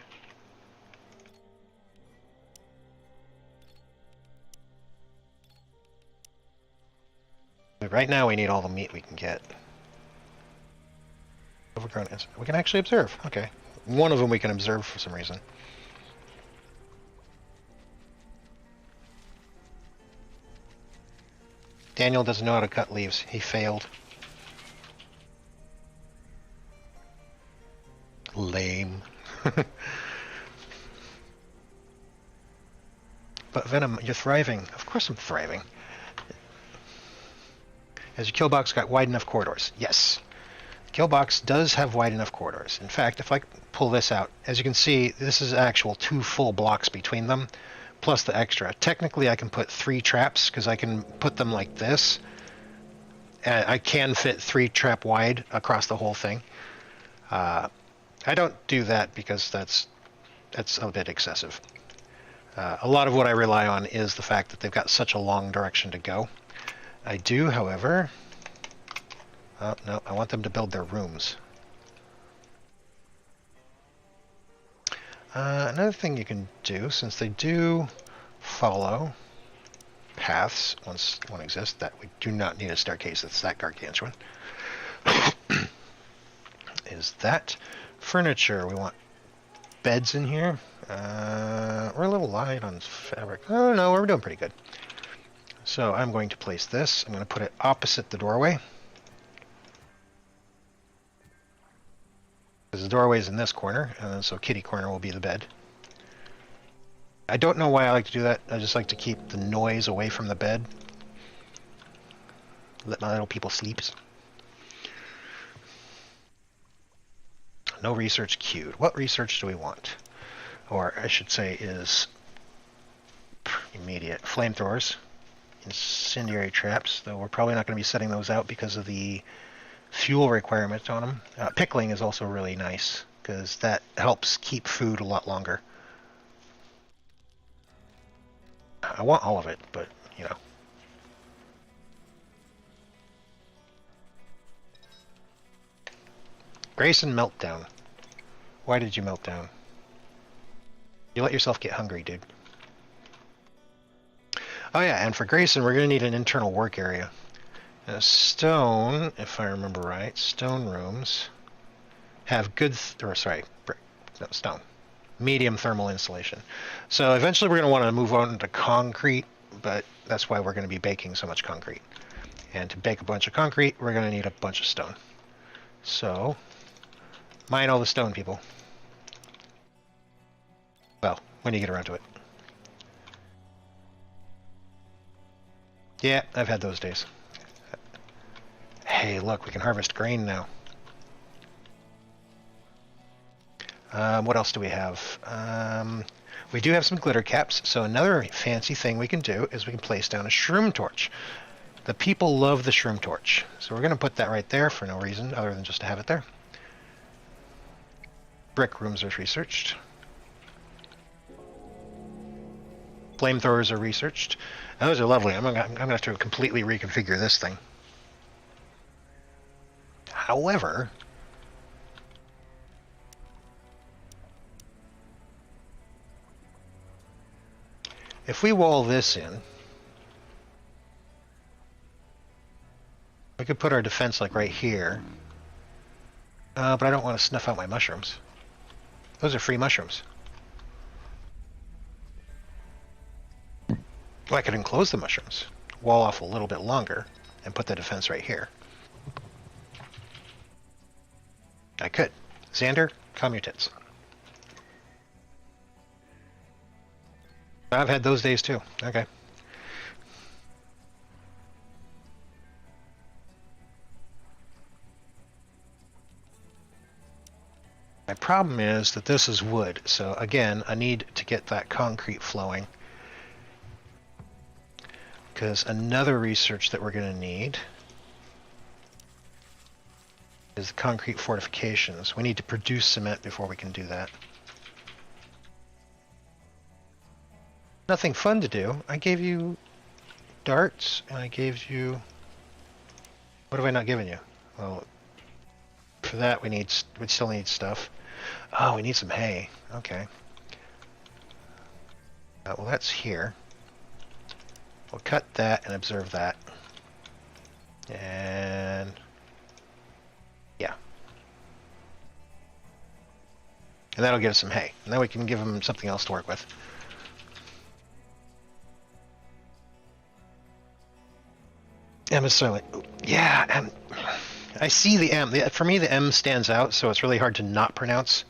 But right now we need all the meat we can get. Overgrown. We can actually observe. Okay. One of them we can observe for some reason. Daniel doesn't know how to cut leaves. He failed. Lame. But Venom, you're thriving. Of course I'm thriving. Has your kill box got wide enough corridors? Yes. The kill box does have wide enough corridors. In fact, if I pull this out, as you can see, this is actual 2 full blocks between them, plus the extra. Technically, I can put 3 traps, because I can put them like this. And I can fit 3 trap wide across the whole thing. I don't do that because that's a bit excessive. A lot of what I rely on is the fact that they've got such a long direction to go. I do, however... Oh, no, I want them to build their rooms. Another thing you can do, since they do follow paths once one exists, that we do not need a staircase that's that gargantuan, is that furniture. We want beds in here. We're a little light on fabric. Oh no, we're doing pretty good. So I'm going to place this. I'm going to put it opposite the doorway. Because the doorway is in this corner, and so kitty corner will be the bed. I don't know why I like to do that. I just like to keep the noise away from the bed. Let my little people sleep. No research queued. What research do we want? Or I should say is immediate. Flamethrowers. Incendiary traps, though we're probably not going to be setting those out because of the fuel requirements on them. Pickling is also really nice because that helps keep food a lot longer. I want all of it, but you know. Grayson meltdown. Why did you melt down? You let yourself get hungry, dude. Oh yeah, and for Grayson, we're going to need an internal work area. Stone, if I remember right, stone rooms have good, stone, medium thermal insulation. So eventually we're going to want to move on to concrete, but that's why we're going to be baking so much concrete. And to bake a bunch of concrete, we're going to need a bunch of stone. So, mine all the stone, people. Well, when you get around to it. Yeah, I've had those days. Hey, look, we can harvest grain now. What else do we have? We do have some glitter caps, so another fancy thing we can do is we can place down a shroom torch. The people love the shroom torch, so we're going to put that right there for no reason other than just to have it there. Brick rooms are researched. Flamethrowers are researched. Those are lovely. I'm gonna have to completely reconfigure this thing. However, if we wall this in, we could put our defense like right here. But I don't want to snuff out my mushrooms. Those are free mushrooms. Well, I could enclose the mushrooms, wall off a little bit longer, and put the defense right here. I could. Xander, calm your tits. I've had those days too. Okay. My problem is that this is wood, so again, I need to get that concrete flowing. Because another research that we're going to need is the concrete fortifications. We need to produce cement before we can do that. Nothing fun to do. I gave you darts, and I gave you... What have I not given you? Well, for that we'd still need stuff. Oh, we need some hay. Okay. Well, that's here. We'll cut that and observe that. And... yeah. And that'll give us some hay. And then we can give them something else to work with. M is silent. Yeah, M. I see the M. For me, the M stands out, so it's really hard to not pronounce.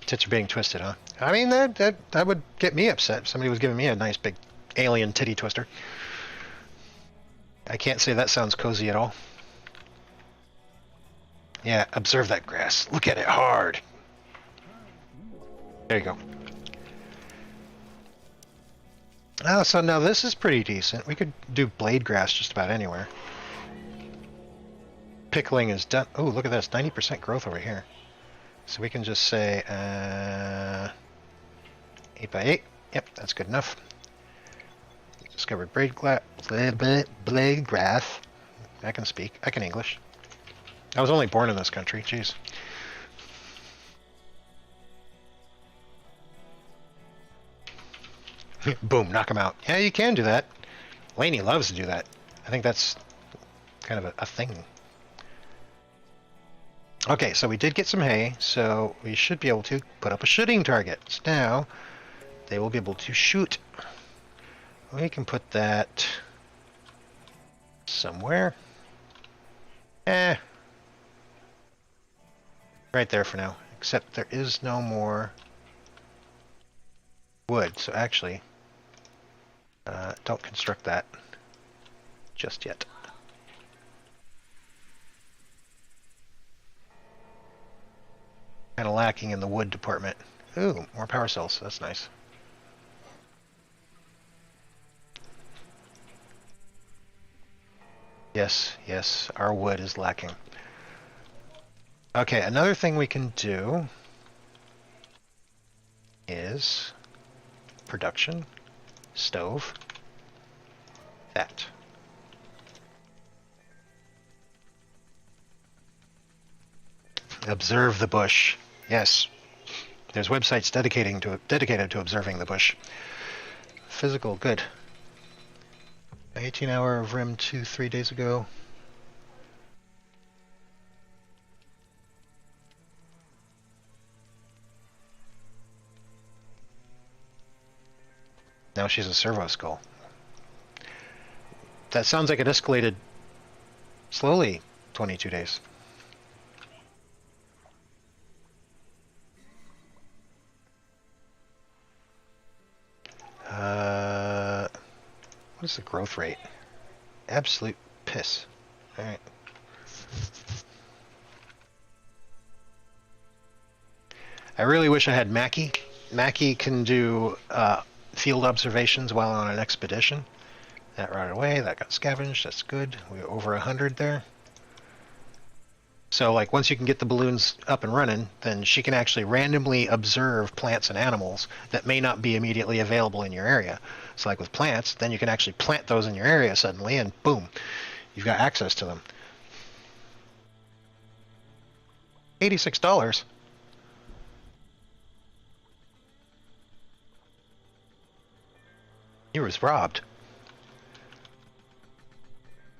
Tits are being twisted, huh? I mean, that would get me upset if somebody was giving me a nice big alien titty twister. I can't say that sounds cozy at all. Yeah, observe that grass. Look at it hard. There you go. Oh, so now this is pretty decent. We could do blade grass just about anywhere. Pickling is done. Oh, look at this. 90% growth over here. So we can just say 8 by 8. Yep, that's good enough. Discovered blade grass. I can speak. I can English. I was only born in this country. Jeez. Boom, knock him out. Yeah, you can do that. Laney loves to do that. I think that's kind of a thing. Okay, so we did get some hay, so we should be able to put up a shooting target. So now, they will be able to shoot. We can put that somewhere. Right there for now. Except there is no more wood, so actually, don't construct that just yet. Kind of lacking in the wood department. Ooh, more power cells. That's nice. Yes, yes, our wood is lacking. Okay, another thing we can do is production, stove, that. Observe the bush. Yes. There's websites dedicated to observing the bush. Physical, good. 18-hour of RIM 3 days ago. Now she's a servo skull. That sounds like it escalated slowly 22 days. What is the growth rate? Absolute piss. Alright. I really wish I had Mackie. Mackie can do field observations while on an expedition. That right away, that got scavenged, that's good. We're over 100 there. So like once you can get the balloons up and running, then she can actually randomly observe plants and animals that may not be immediately available in your area. So like with plants, then you can actually plant those in your area suddenly, and boom, you've got access to them. $86. You was robbed.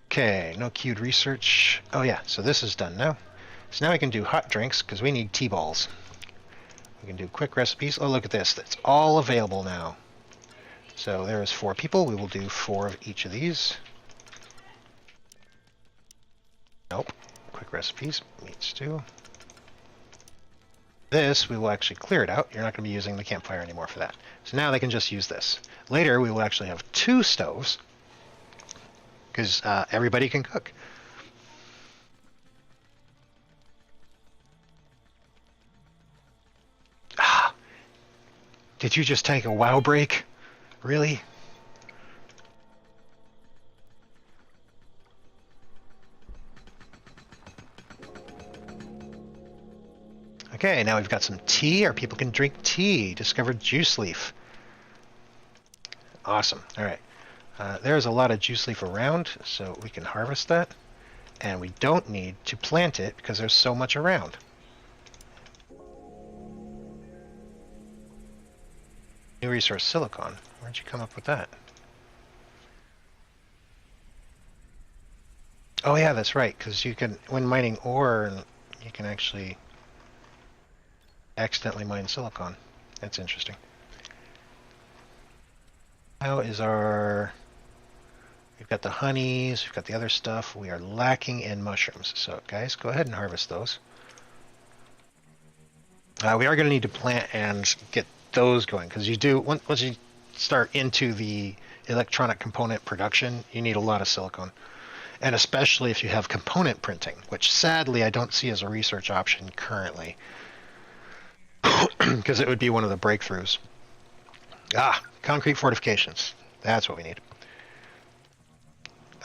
Okay, no queued research. Oh yeah, so this is done now. So now we can do hot drinks because we need T-balls. We can do quick recipes. Oh, look at this. That's all available now. So there is 4 people. We will do 4 of each of these. Nope. Quick recipes. Meat stew. This, we will actually clear it out. You're not going to be using the campfire anymore for that. So now they can just use this. Later, we will actually have 2 stoves because everybody can cook. Ah! Did you just take a WoW break? Really? Okay, now we've got some tea. Our people can drink tea. Discovered juice leaf. Awesome. All right. There's a lot of juice leaf around, so we can harvest that. And we don't need to plant it because there's so much around. New resource, silicon. Where'd you come up with that? Oh yeah, that's right, because you can, when mining ore, you can actually accidentally mine silicon. That's interesting. How is our... We've got the honeys, we've got the other stuff. We are lacking in mushrooms. So guys, go ahead and harvest those. We are going to need to plant and get those going, because you do, once you start into the electronic component production, you need a lot of silicon. And especially if you have component printing, which sadly I don't see as a research option currently. Because it would be one of the breakthroughs. Concrete fortifications. That's what we need.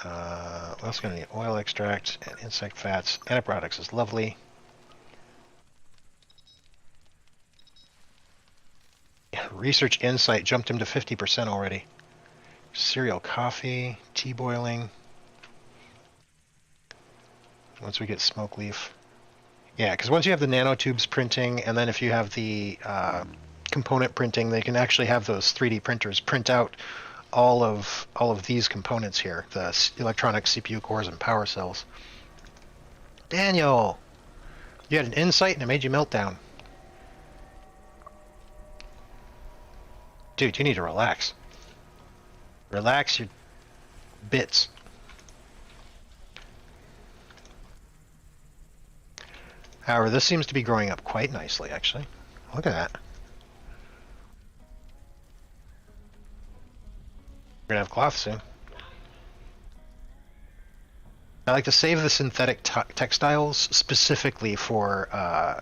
We're also going to need oil extract and insect fats. Antibiotics is lovely. Research insight jumped him to 50% already. Cereal coffee, tea boiling. Once we get smoke leaf. Yeah, because once you have the nanotubes printing, and then if you have the component printing, they can actually have those 3D printers print out all of these components here, the electronic CPU cores and power cells. Daniel, you had an insight and it made you melt down. Dude, you need to relax. Relax your bits. However, this seems to be growing up quite nicely, actually. Look at that. We're gonna have cloth soon. I like to save the synthetic textiles specifically for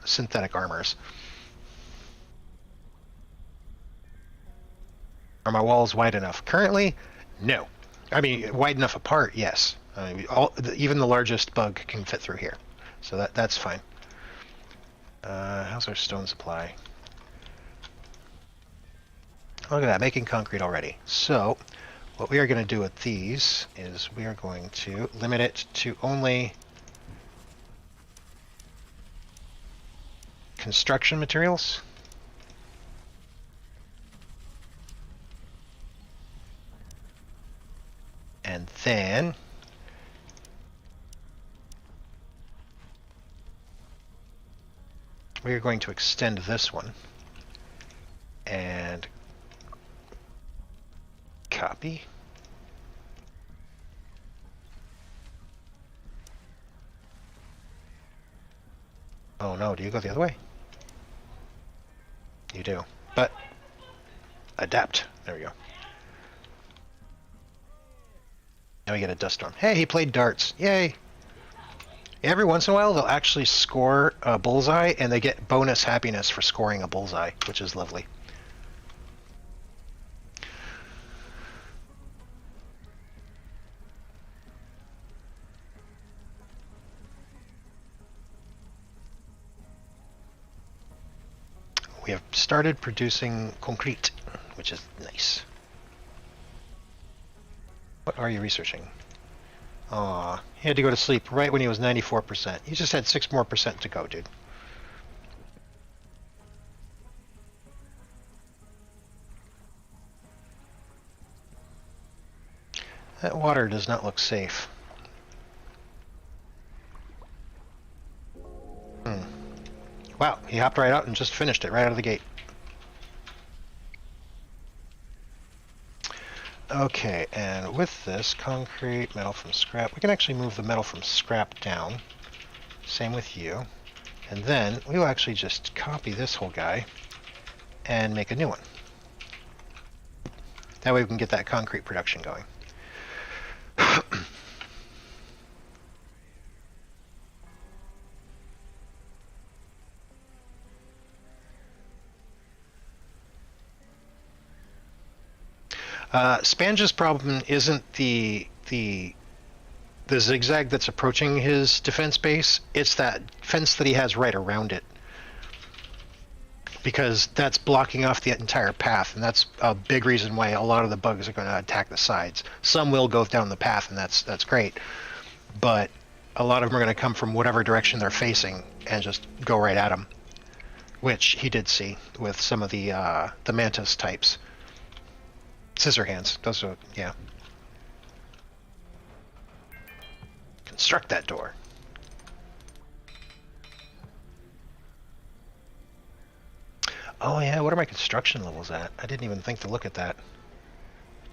synthetic armors. Are my walls wide enough? Currently, no. I mean, wide enough apart, yes. I mean, even the largest bug can fit through here, so that's fine. How's our stone supply? Look at that, making concrete already. So, what we are going to do with these is we are going to limit it to only construction materials. And then we are going to extend this one and copy. Oh no, do you go the other way? You do. But adapt. There we go. Now we get a dust storm. Hey, he played darts. Yay! Every once in a while, they'll actually score a bullseye, and they get bonus happiness for scoring a bullseye, which is lovely. we have started producing concrete, which is nice. What are you researching? Aw, he had to go to sleep right when he was 94%. He just had 6% more to go, dude. That water does not look safe. Wow, he hopped right out and just finished it right out of the gate. Okay, and with this, concrete, metal from scrap, we can actually move the metal from scrap down. Same with you. And then we will actually just copy this whole guy and make a new one. That way we can get that concrete production going. Spange's problem isn't the zigzag that's approaching his defense base. It's that fence that he has right around it, because that's blocking off the entire path, and that's a big reason why a lot of the bugs are going to attack the sides. Some will go down the path, and that's great, but a lot of them are going to come from whatever direction they're facing and just go right at him, which he did see with some of the mantis types. Scissor hands. Those are, yeah. Construct that door. Oh yeah, what are my construction levels at? I didn't even think to look at that.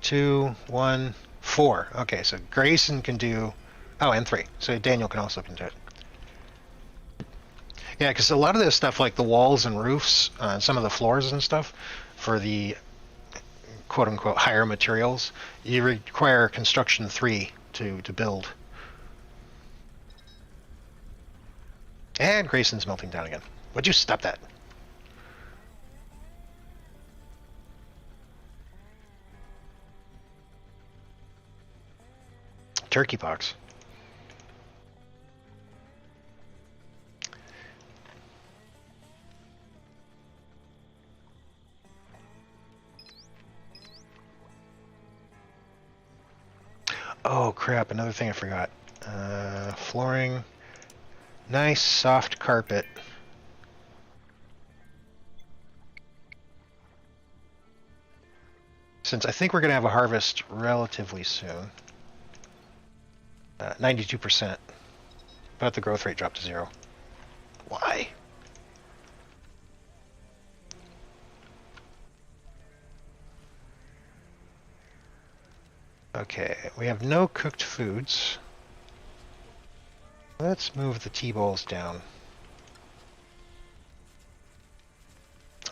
2, 1, 4. Okay, so Grayson can do... Oh, and 3. So Daniel can also do it. Yeah, because a lot of this stuff, like the walls and roofs, some of the floors and stuff, for the quote-unquote higher materials, you require construction 3 to build. And Grayson's melting down again. Would you stop that? Turkey pox. Oh crap, another thing I forgot. Flooring. Nice soft carpet. Since I think we're going to have a harvest relatively soon. 92%. But the growth rate dropped to 0. Why? Okay, we have no cooked foods. Let's move the tea bowls down.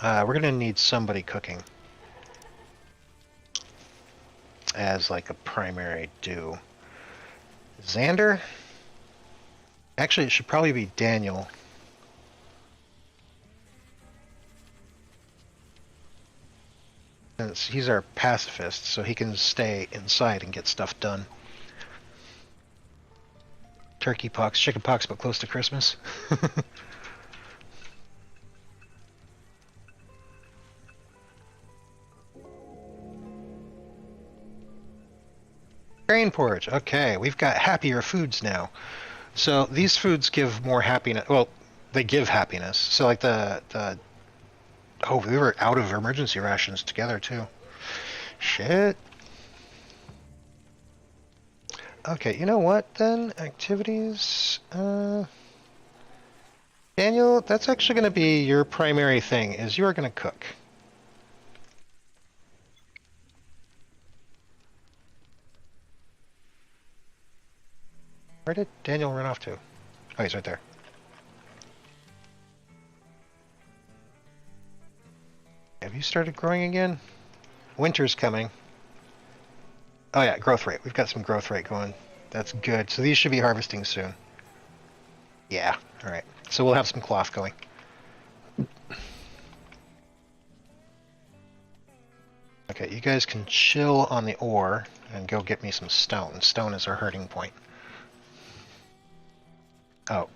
We're going to need somebody cooking as like a primary do. Xander? Actually, it should probably be Daniel. Since he's our pacifist, so he can stay inside and get stuff done. Turkey pox, chicken pox, but close to Christmas. Grain porridge. Okay, we've got happier foods now. So these foods give more happiness. Well, they give happiness. So like the oh, we were out of emergency rations together too. Shit. Okay, you know what then? Activities. Daniel, that's actually going to be your primary thing, is you are going to cook. Where did Daniel run off to? Oh, he's right there. Have you started growing again? Winter's coming. Oh yeah, growth rate. We've got some growth rate going. That's good. So these should be harvesting soon. Yeah, alright. So we'll have some cloth going. Okay, you guys can chill on the ore and go get me some stone. Stone is our hurting point. Oh,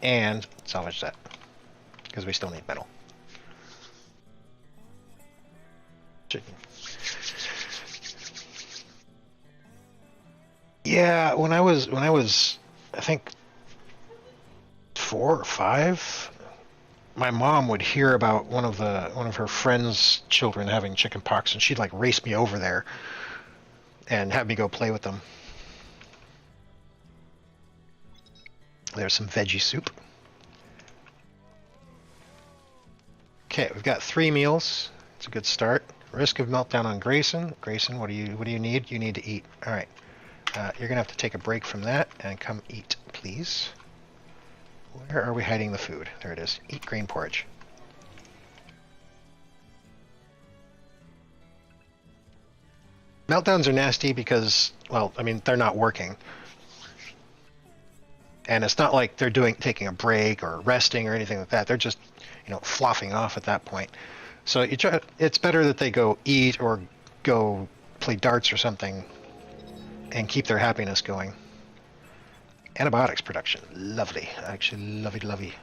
and salvage that, because we still need metal. Chicken. Yeah, when I was, I think 4 or 5, my mom would hear about one of her friends' children having chicken pox, and she'd like race me over there and have me go play with them. There's some veggie soup. Okay, we've got 3 meals. It's a good start. Risk of meltdown on Grayson. Grayson, what do you need? You need to eat. All right. You're gonna have to take a break from that and come eat, please. Where are we hiding the food? There it is. Eat grain porridge. Meltdowns are nasty because, well, I mean, they're not working. And it's not like they're taking a break or resting or anything like that. They're just, floughing off at that point. So it's better that they go eat or go play darts or something and keep their happiness going. Antibiotics production. Lovely. Actually, lovely.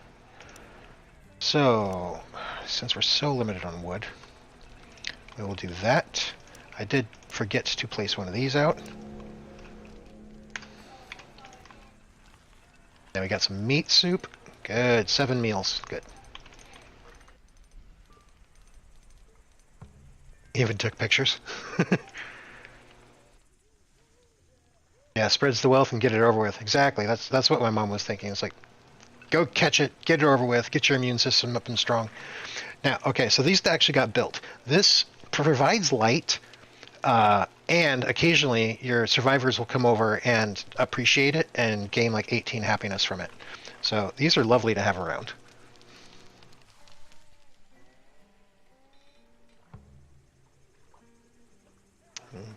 So, since we're so limited on wood, we will do that. I did forget to place one of these out. Then we got some meat soup. Good. 7 meals. Good. Even took pictures. Yeah, spreads the wealth and get it over with. Exactly. That's what my mom was thinking. It's like, go catch it, get it over with, get your immune system up and strong. Now, okay, so these actually got built. This provides light, and occasionally your survivors will come over and appreciate it and gain like 18 happiness from it. So these are lovely to have around.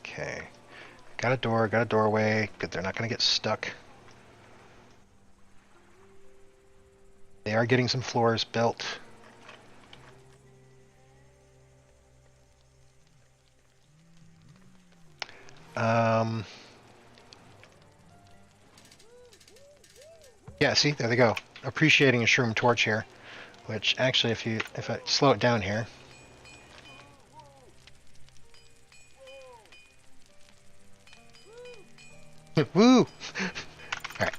Okay. Got a door, got a doorway. Good, they're not going to get stuck. They are getting some floors built. Yeah, see, there they go. Appreciating a shroom torch here, which actually, if I slow it down here. Woo! All right.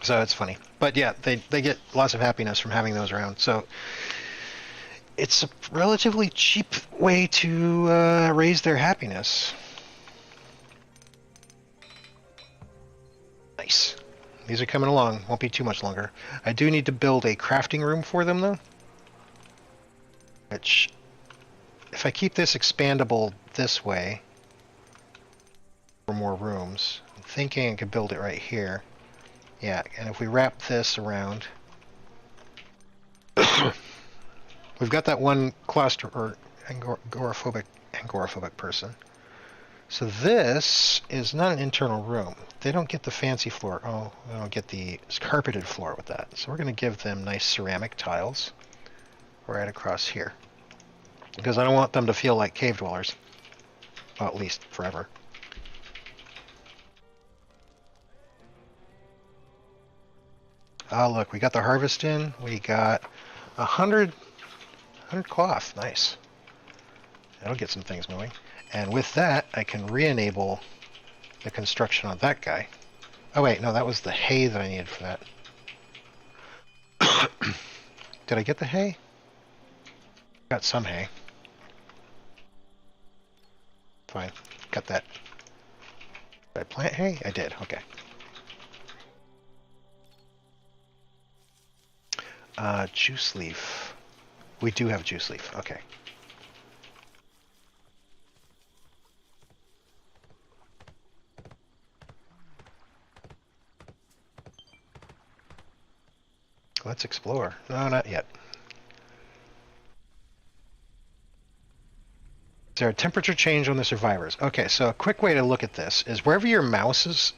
So it's funny, but yeah, they get lots of happiness from having those around. So it's a relatively cheap way to raise their happiness. Nice. These are coming along. Won't be too much longer. I do need to build a crafting room for them, though. Which, if I keep this expandable this way for more rooms, I'm thinking I could build it right here. Yeah, and if we wrap this around, we've got that one cluster or agoraphobic person. So this is not an internal room. They don't get the fancy floor. Oh, they don't get the carpeted floor with that. So we're going to give them nice ceramic tiles right across here. Because I don't want them to feel like cave dwellers. Well, at least forever. Oh, look, we got the harvest in. We got 100 cloth. Nice. That'll get some things moving. And with that, I can re-enable the construction on that guy. Oh wait, no, that was the hay that I needed for that. Did I get the hay? Got some hay. Fine, got that. Did I plant hay? I did, okay. Juice leaf. We do have juice leaf, okay. Let's explore. No, not yet. Is there a temperature change on the survivors? Okay, so a quick way to look at this is wherever your mouse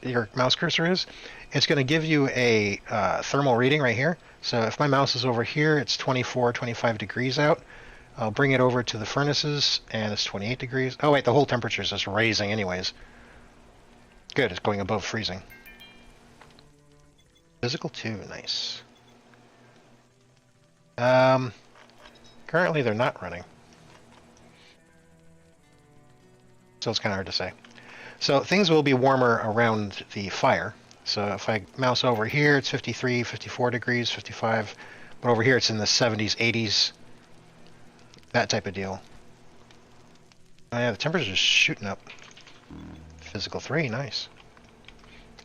cursor is, it's going to give you a thermal reading right here. So if my mouse is over here, it's 24, 25 degrees out. I'll bring it over to the furnaces, and it's 28 degrees. Oh wait, the whole temperature is just raising anyways. Good, it's going above freezing. Physical 2, nice. Currently they're not running. So it's kind of hard to say. So things will be warmer around the fire. So if I mouse over here, it's 53, 54 degrees, 55. But over here, it's in the 70s, 80s. That type of deal. Oh yeah, the temperature's shooting up. Physical 3, nice.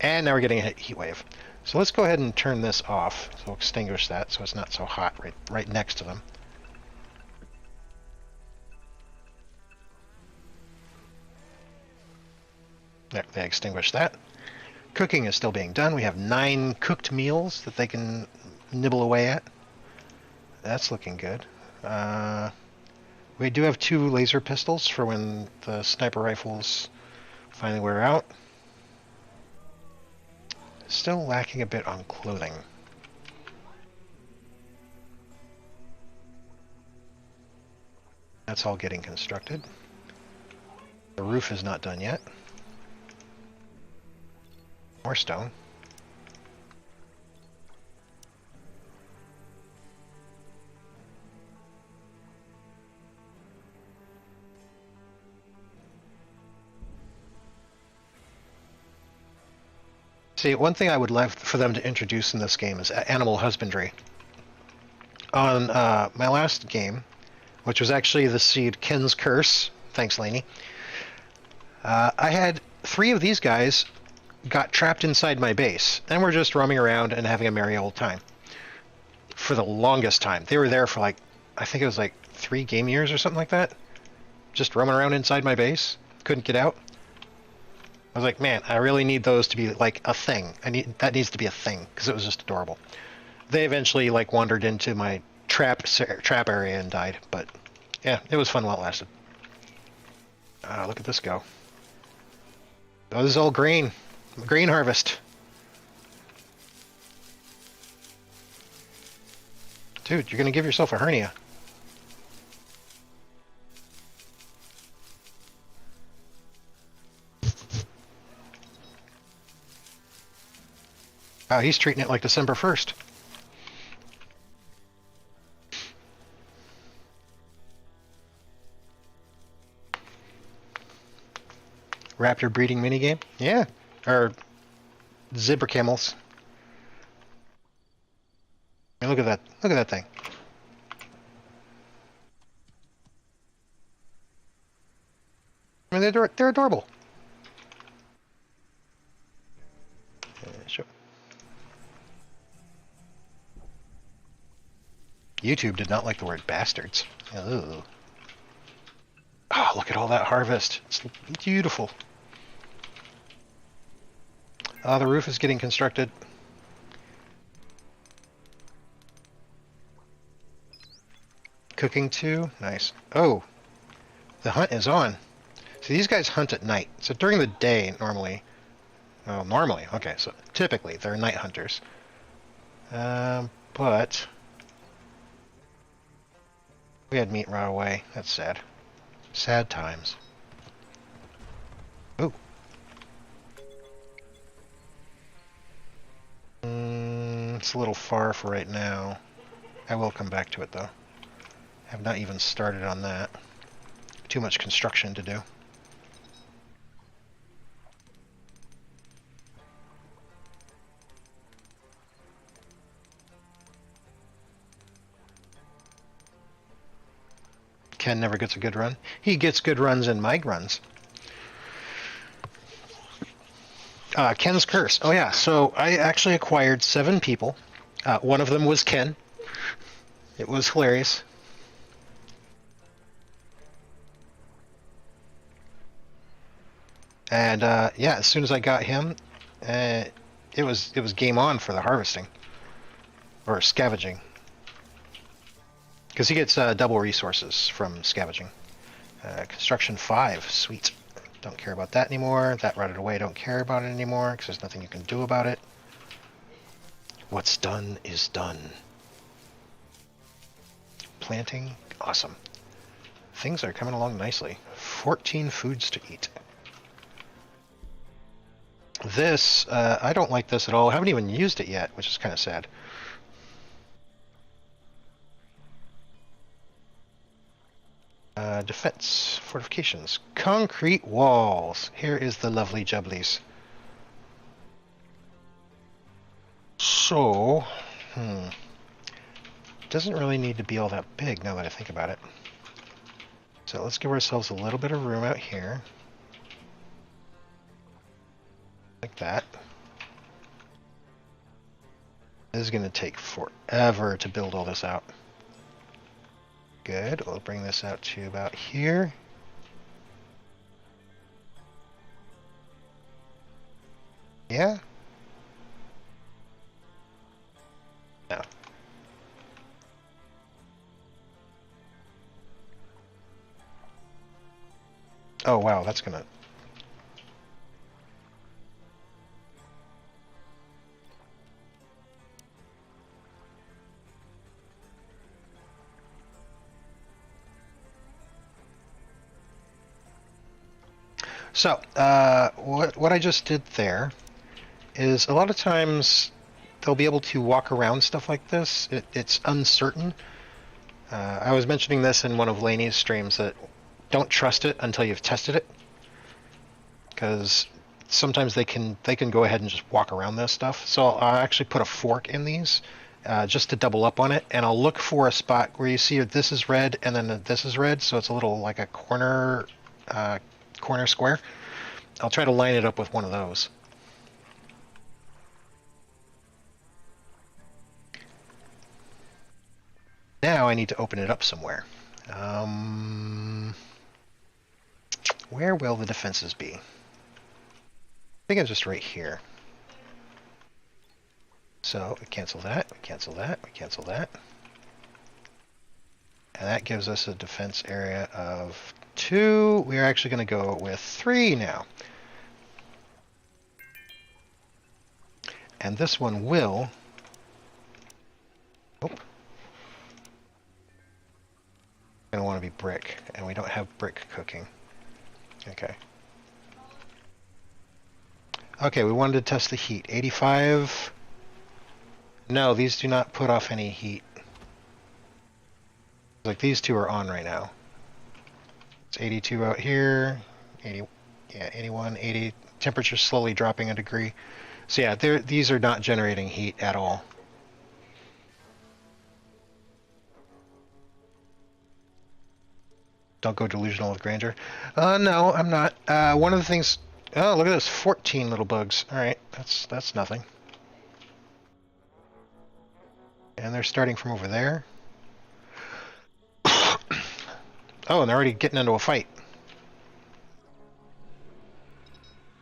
And now we're getting a heat wave. So let's go ahead and turn this off. So we'll extinguish that so it's not so hot right next to them. There, they extinguished that. Cooking is still being done. We have 9 cooked meals that they can nibble away at. That's looking good. We do have 2 laser pistols for when the sniper rifles finally wear out. Still lacking a bit on clothing. That's all getting constructed. The roof is not done yet. More stone. See, one thing I would love for them to introduce in this game is animal husbandry. On my last game, which was actually the seed Ken's Curse, thanks Lainey, I had 3 of these guys got trapped inside my base, and were just roaming around and having a merry old time. For the longest time. They were there for like, I think it was like 3 game years or something like that. Just roaming around inside my base. Couldn't get out. I was like, man, I really need those to be like a thing. That needs to be a thing, because it was just adorable. They eventually like wandered into my trap area and died, but yeah, it was fun while it lasted. Look at this go. Oh, this is all grain. Grain harvest. Dude, you're gonna give yourself a hernia. Wow, he's treating it like December 1st. Raptor breeding minigame? Yeah. Or zebra camels. I mean, look at that. Look at that thing. I mean, they're adorable. Sure. YouTube did not like the word bastards. Ugh. Oh, look at all that harvest. It's beautiful. The roof is getting constructed. Cooking 2. Nice. Oh, the hunt is on. See, these guys hunt at night. So during the day, normally. Oh, normally. Okay, so typically they're night hunters. But we had meat right away. That's sad. Sad times. Ooh. It's a little far for right now. I will come back to it though. Have not even started on that. Too much construction to do. Ken never gets a good run. He gets good runs in my runs. Ken's Curse. Oh yeah, so I actually acquired 7 people. One of them was Ken. It was hilarious. And yeah, as soon as I got him, it was game on for the harvesting or scavenging, because he gets double resources from scavenging. Construction 5, sweet. Don't care about that anymore. That rotted away. Don't care about it anymore because there's nothing you can do about it. What's done is done. Planting, awesome. Things are coming along nicely. 14 foods to eat. This, I don't like this at all. I haven't even used it yet, which is kind of sad. Defense, fortifications, concrete walls. Here is the lovely jubblies. So, doesn't really need to be all that big now that I think about it. So let's give ourselves a little bit of room out here. Like that. This is going to take forever to build all this out. Good, we'll bring this out to about here. Yeah? No. Oh wow, that's gonna... So, what I just did there is a lot of times they'll be able to walk around stuff like this. It's uncertain. I was mentioning this in one of Laney's streams that don't trust it until you've tested it, because sometimes they can go ahead and just walk around this stuff. So I'll actually put a fork in these just to double up on it, and I'll look for a spot where you see this is red and then this is red, so it's a little like a corner square. I'll try to line it up with one of those. Now I need to open it up somewhere. Where will the defenses be? I think it's just right here. So we cancel that, we cancel that, we cancel that. And that gives us a defense area of 2. We're actually going to go with 3 now. And this one will... Oh. Going to want to be brick, and we don't have brick cooking. Okay. Okay, we wanted to test the heat. 85. No, these do not put off any heat. Like these two are on right now. It's 82 out here. 80, yeah, 81, 80. Temperature slowly dropping a degree. So yeah, these are not generating heat at all. Don't go delusional with grandeur. No, I'm not. One of the things... Oh, look at this. 14 little bugs. Alright, that's nothing. And they're starting from over there. Oh, and they're already getting into a fight.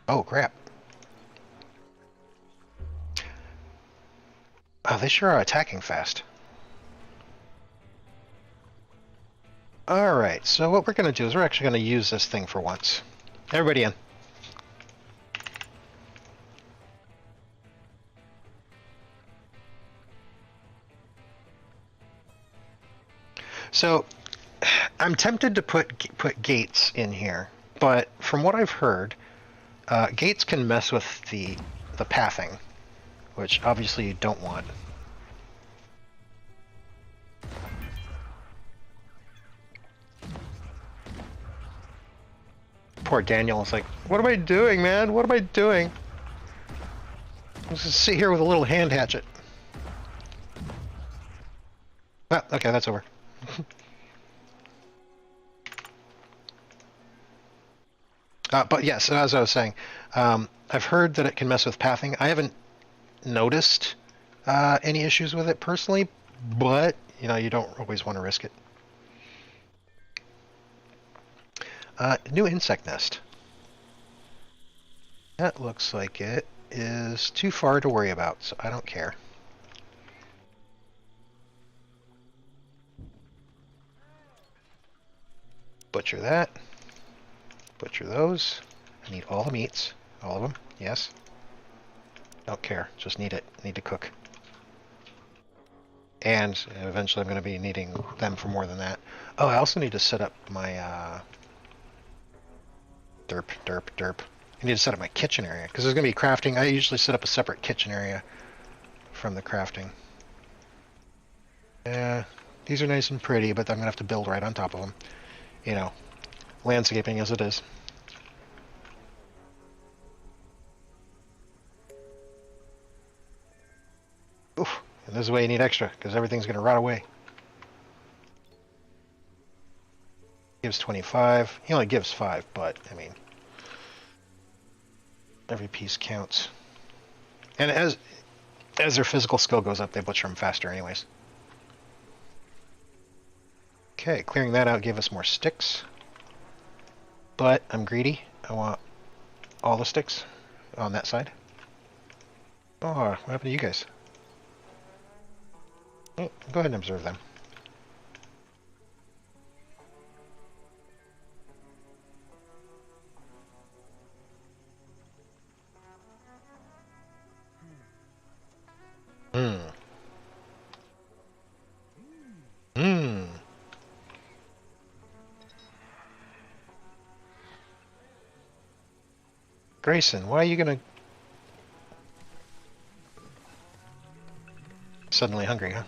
Oh, crap. Oh, they sure are attacking fast. Alright, so what we're going to do is we're actually going to use this thing for once. Everybody in. So, I'm tempted to put gates in here, but from what I've heard, gates can mess with the pathing, which obviously you don't want. Poor Daniel is like, what am I doing, man? What am I doing? Let's just sit here with a little hand hatchet. Ah, okay, that's over. But yes, as I was saying, I've heard that it can mess with pathing. I haven't noticed any issues with it personally, but you know, you don't always want to risk it. New insect nest. That looks like it is too far to worry about, so I don't care. Butcher that. Butcher those. I need all the meats. All of them. Yes. Don't care. Just need it. Need to cook. And eventually I'm going to be needing them for more than that. Oh, I also need to set up my... derp. I need to set up my kitchen area, because there's going to be crafting. I usually set up a separate kitchen area from the crafting. Yeah, these are nice and pretty, but I'm going to have to build right on top of them. you know, landscaping as it is. Oof, and this is why you need extra, because everything's going to rot away. Gives 25. He only gives 5, but, I mean, every piece counts. And as their physical skill goes up, they butcher them faster anyways. Okay, clearing that out gave us more sticks. But I'm greedy. I want all the sticks on that side. Oh, what happened to you guys? Oh, go ahead and observe them. Hmm. Hmm. Grayson, why are you gonna... Suddenly hungry, huh?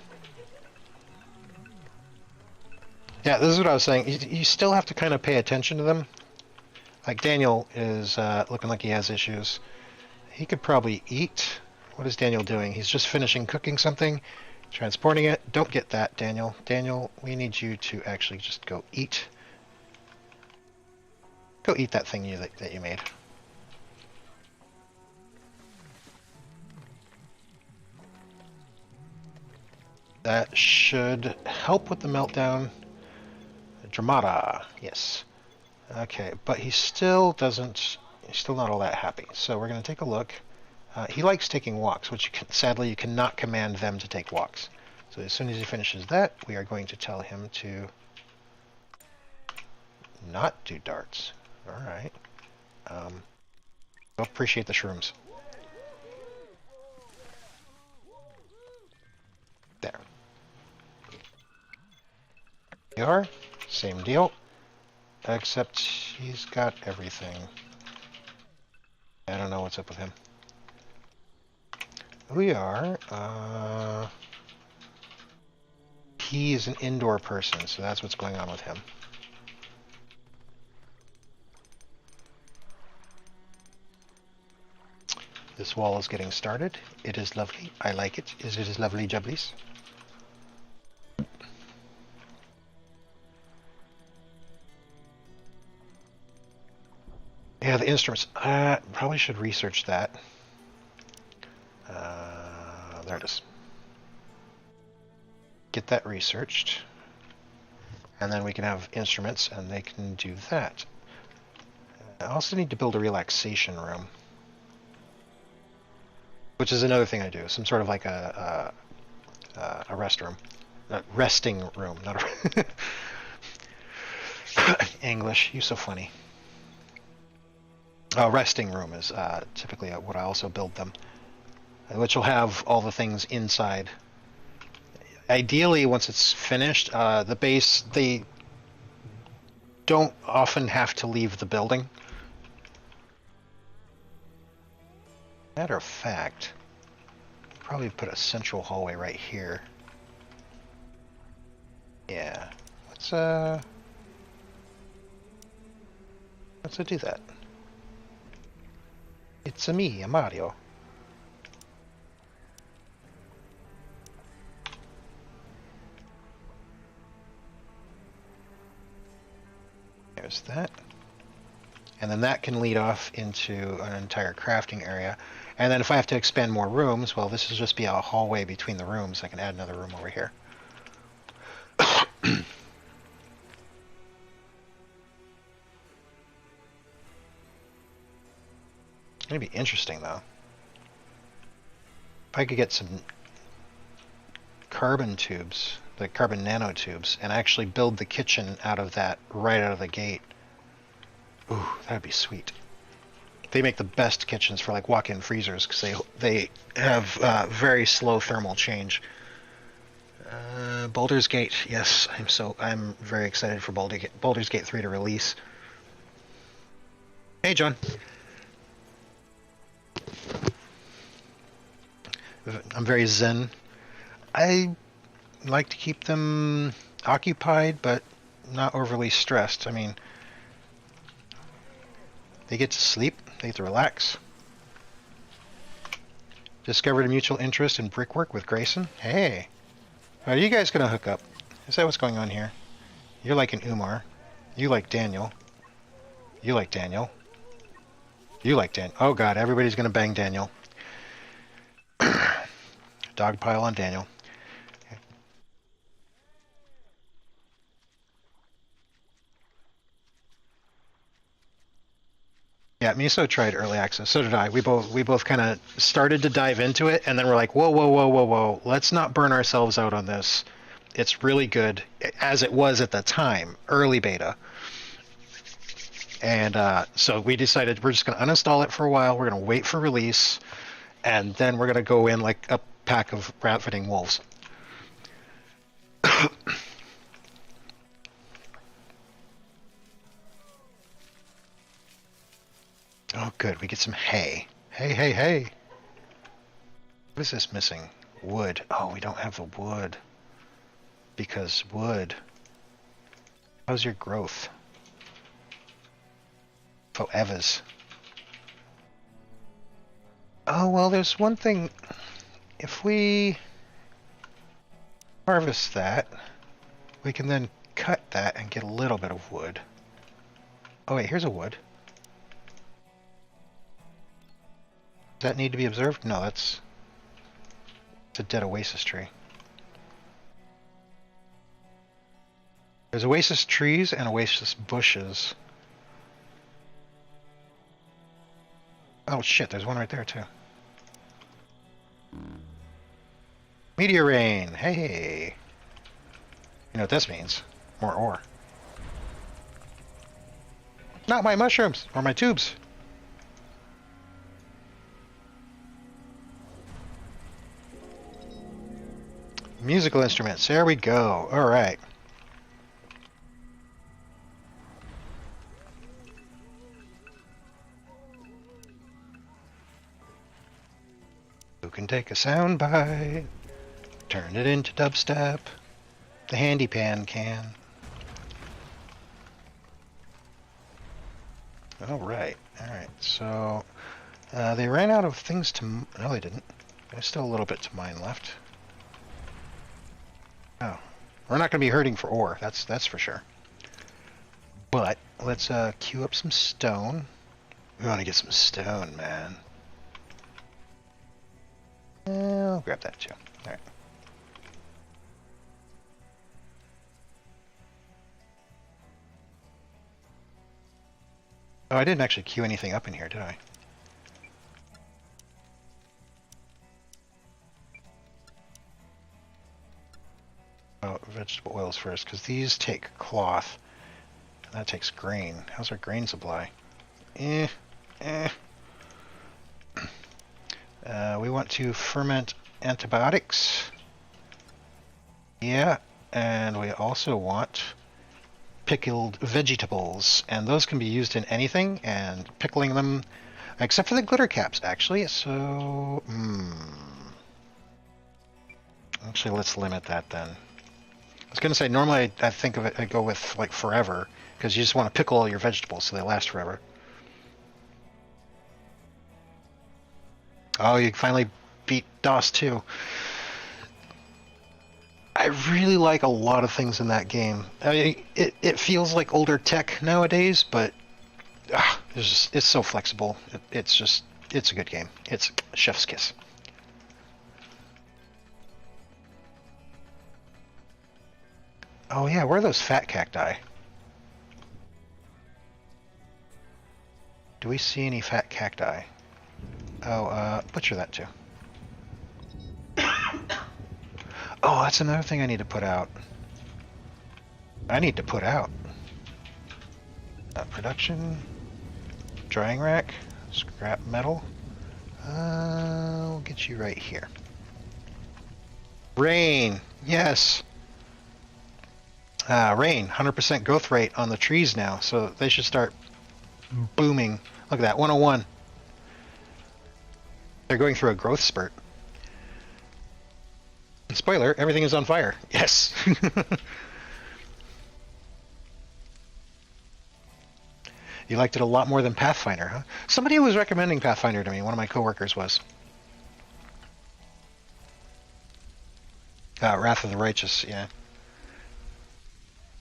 Yeah, this is what I was saying. You still have to kind of pay attention to them. Like, Daniel is looking like he has issues. He could probably eat. What is Daniel doing? He's just finishing cooking something, transporting it. Don't get that, Daniel. Daniel, we need you to actually just go eat. Go eat that thing that you made. That should help with the meltdown. Dramata, yes. Okay, but he still doesn't... He's still not all that happy. So we're going to take a look. He likes taking walks, which sadly you cannot command them to take walks. So as soon as he finishes that, we are going to tell him to not do darts. All right. Appreciate the shrooms. There. You are. Same deal. Except he's got everything. I don't know what's up with him. We are. He is an indoor person, so that's what's going on with him. This wall is getting started. It is lovely. I like it. It is lovely jubblies. Yeah, the instruments. Probably should research that. There it is. Get that researched. And then we can have instruments, and they can do that. I also need to build a relaxation room. Which is another thing I do. Some sort of like a rest room. A resting room, not a... English, you so funny. A resting room is typically what I also build them. Which will have all the things inside. Ideally, once it's finished, the base, they don't often have to leave the building. Matter of fact, probably put a central hallway right here. Yeah, let's do that. It's me, a Mario. There's that. And then that can lead off into an entire crafting area. And then if I have to expand more rooms, well, this will just be a hallway between the rooms. I can add another room over here. It's going to be interesting, though. If I could get some carbon tubes, the carbon nanotubes, and actually build the kitchen out of that right out of the gate. Ooh, that would be sweet. They make the best kitchens for like walk-in freezers because they have very slow thermal change. Baldur's Gate, yes, I'm very excited for Baldur's Gate 3 to release. Hey, John. I'm very zen. I like to keep them occupied, but not overly stressed. I mean, they get to sleep, they get to relax. Discovered a mutual interest in brickwork with Grayson. Hey, are you guys gonna hook up? Is that what's going on here? You're like an Umar. You like Daniel. You like Daniel. You like Dan. Oh god, everybody's gonna bang Daniel. Dog pile on Daniel. Yeah, Miso tried early access. So did I. We both kind of started to dive into it, and then we're like, whoa, whoa, whoa, whoa, whoa. Let's not burn ourselves out on this. It's really good, as it was at the time, early beta. And so we decided we're just going to uninstall it for a while. We're going to wait for release, and then we're going to go in like a pack of rat-fitting wolves. Oh, good. We get some hay. Hey, hey, hey. What is this missing? Wood. Oh, we don't have the wood. Because wood. How's your growth? Oh, Evas. Oh, well, there's one thing. If we harvest that, we can then cut that and get a little bit of wood. Oh, wait, here's a wood. Does that need to be observed? No, it's a dead oasis tree. There's oasis trees and oasis bushes. Oh shit, there's one right there too. Meteor rain, hey! You know what this means? More ore. Not my mushrooms, or my tubes. Musical instruments, there we go, alright. Who can take a sound bite, turn it into dubstep? The handypan can. Alright, so they ran out of things to... No, they didn't. There's still a little bit to mine left. Oh, we're not going to be hurting for ore, that's for sure. But let's queue up some stone. We want to get some stone, man. I'll grab that too. Alright. Oh, I didn't actually queue anything up in here, did I? Oh, vegetable oils first, because these take cloth. And that takes grain. How's our grain supply? We want to ferment antibiotics. Yeah, and we also want pickled vegetables, and those can be used in anything, and pickling them, except for the glitter caps, actually, so... Actually, let's limit that then. I was going to say, normally I think of it, I go with, like, forever, because you just want to pickle all your vegetables so they last forever. Oh, you finally beat DOS 2. I really like a lot of things in that game. I mean, it feels like older tech nowadays, but it's so flexible. It's a good game. It's chef's kiss. Oh yeah, where are those fat cacti? Do we see any fat cacti? Oh, butcher that too. Oh, that's another thing I need to put out. Production, drying rack, scrap metal. We'll get you right here. Rain, yes. Rain, 100% growth rate on the trees now, so they should start booming. Look at that, 101. They're going through a growth spurt. Spoiler, everything is on fire. Yes. You liked it a lot more than Pathfinder, huh? Somebody was recommending Pathfinder to me. One of my coworkers was. Wrath of the Righteous, yeah.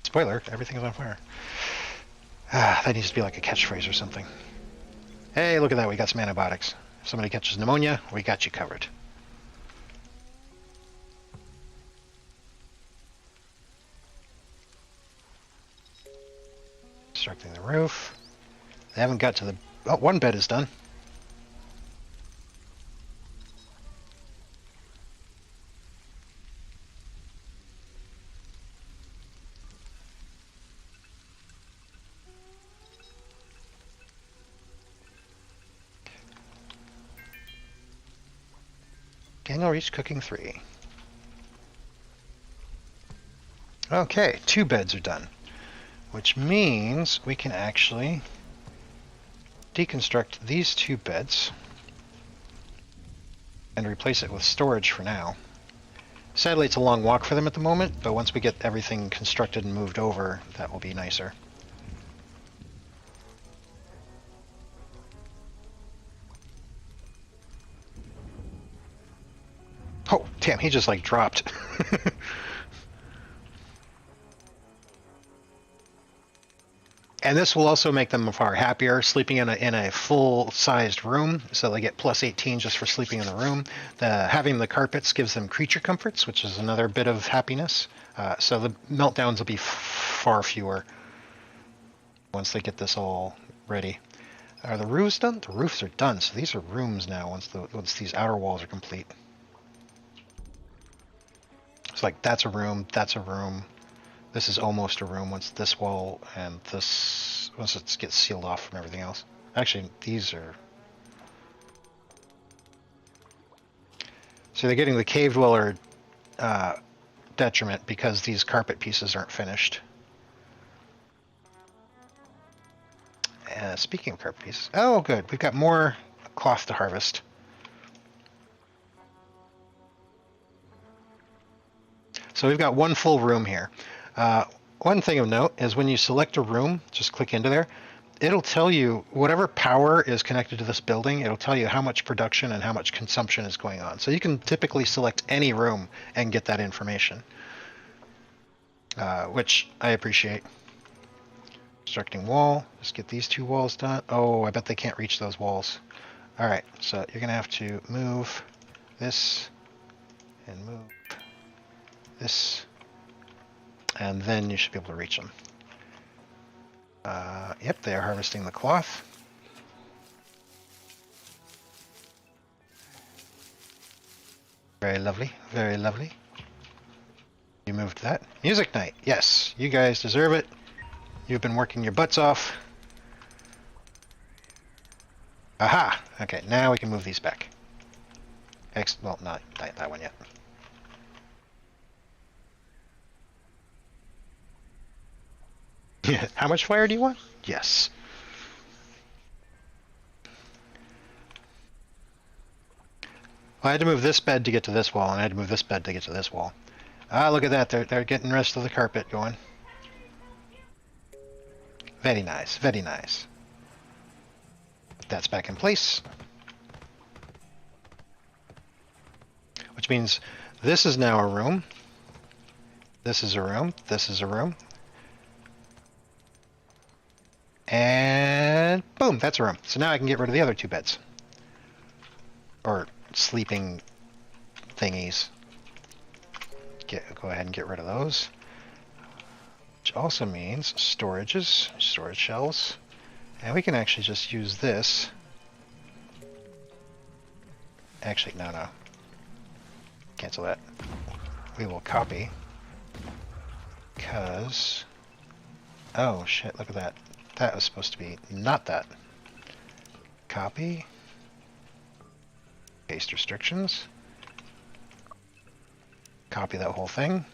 Spoiler, everything is on fire. That needs to be like a catchphrase or something. Hey, look at that, we got some antibiotics. If somebody catches pneumonia, we got you covered. Constructing the roof. They haven't got to the... Oh, one bed is done. Daniel reached cooking 3. Okay, 2 beds are done. Which means we can actually deconstruct these 2 beds and replace it with storage for now. Sadly, it's a long walk for them at the moment, but once we get everything constructed and moved over, that will be nicer. Oh, damn, he just like dropped. And this will also make them far happier, sleeping in a full-sized room, so they get plus 18 just for sleeping in the room. Having the carpets gives them creature comforts, which is another bit of happiness. So the meltdowns will be far fewer once they get this all ready. Are the roofs done? The roofs are done, so these are rooms now once these outer walls are complete. It's like that's a room, that's a room. This is almost a room once this wall and this, once it gets sealed off from everything else. Actually, these are... So they're getting the cave dweller detriment because these carpet pieces aren't finished. Speaking of carpet pieces, oh good, we've got more cloth to harvest. So we've got one full room here. One thing of note is when you select a room, just click into there, it'll tell you whatever power is connected to this building, it'll tell you how much production and how much consumption is going on. So you can typically select any room and get that information, which I appreciate. Constructing wall, just get these 2 walls done. Oh, I bet they can't reach those walls. All right, so you're gonna have to move this and move this. And then you should be able to reach them. Yep, they are harvesting the cloth. Very lovely, very lovely. You moved that. Music night, yes, you guys deserve it. You've been working your butts off. Aha! Okay, now we can move these back. Well, not that one yet. How much fire do you want? Yes. Well, I had to move this bed to get to this wall, and I had to move this bed to get to this wall. Ah, look at that. They're getting the rest of the carpet going. Very nice. Very nice. That's back in place. Which means this is now a room. This is a room. This is a room. And boom, that's a room. So now I can get rid of the other 2 beds. Or sleeping thingies. Go ahead and get rid of those. Which also means storage shelves. And we can actually just use this. Actually, no. Cancel that. We will copy. Because... Oh shit, look at that. That was supposed to be not that. Copy. Paste restrictions. Copy that whole thing.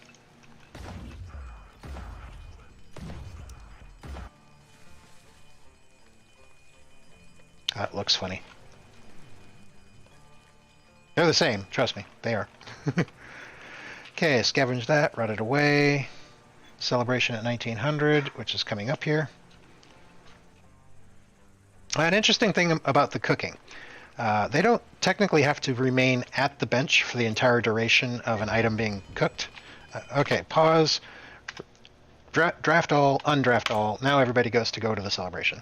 That looks funny. They're the same, trust me, they are. Okay, scavenge that, rot it away. Celebration at 1900, which is coming up here. An interesting thing about the cooking. They don't technically have to remain at the bench for the entire duration of an item being cooked. Okay, pause. Draft all, undraft all. Now everybody goes to go to the celebration.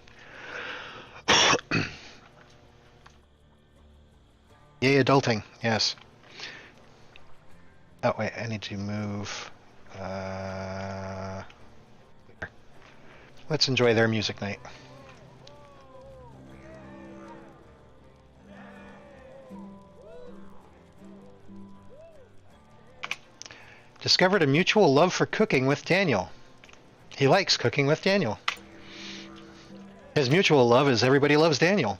Yay, adulting. Yes. Oh, wait, I need to move. Let's enjoy their music night. Discovered a mutual love for cooking with Daniel. He likes cooking with Daniel. His mutual love is everybody loves Daniel.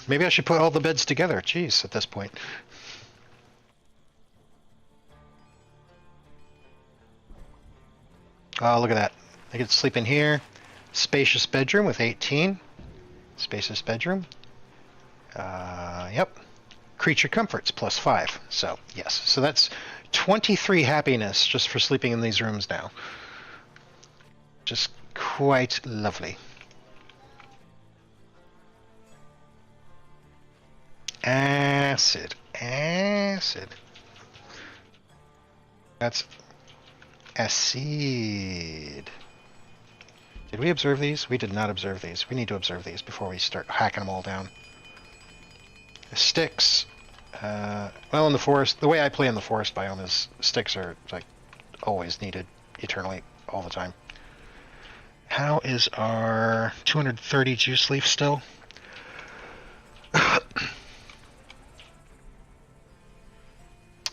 Maybe I should put all the beds together. Jeez, at this point. Oh, look at that. I get to sleep in here. Spacious bedroom with 18. Spacious bedroom. Yep. Creature comforts plus 5. So, yes. So that's 23 happiness just for sleeping in these rooms now. Just quite lovely. Acid. Acid. That's acid. Did we observe these? We did not observe these. We need to observe these before we start hacking them all down. The sticks. Well, in the forest, the way I play in the forest biome is sticks are like always needed eternally all the time. How is our 230 juice leaf still?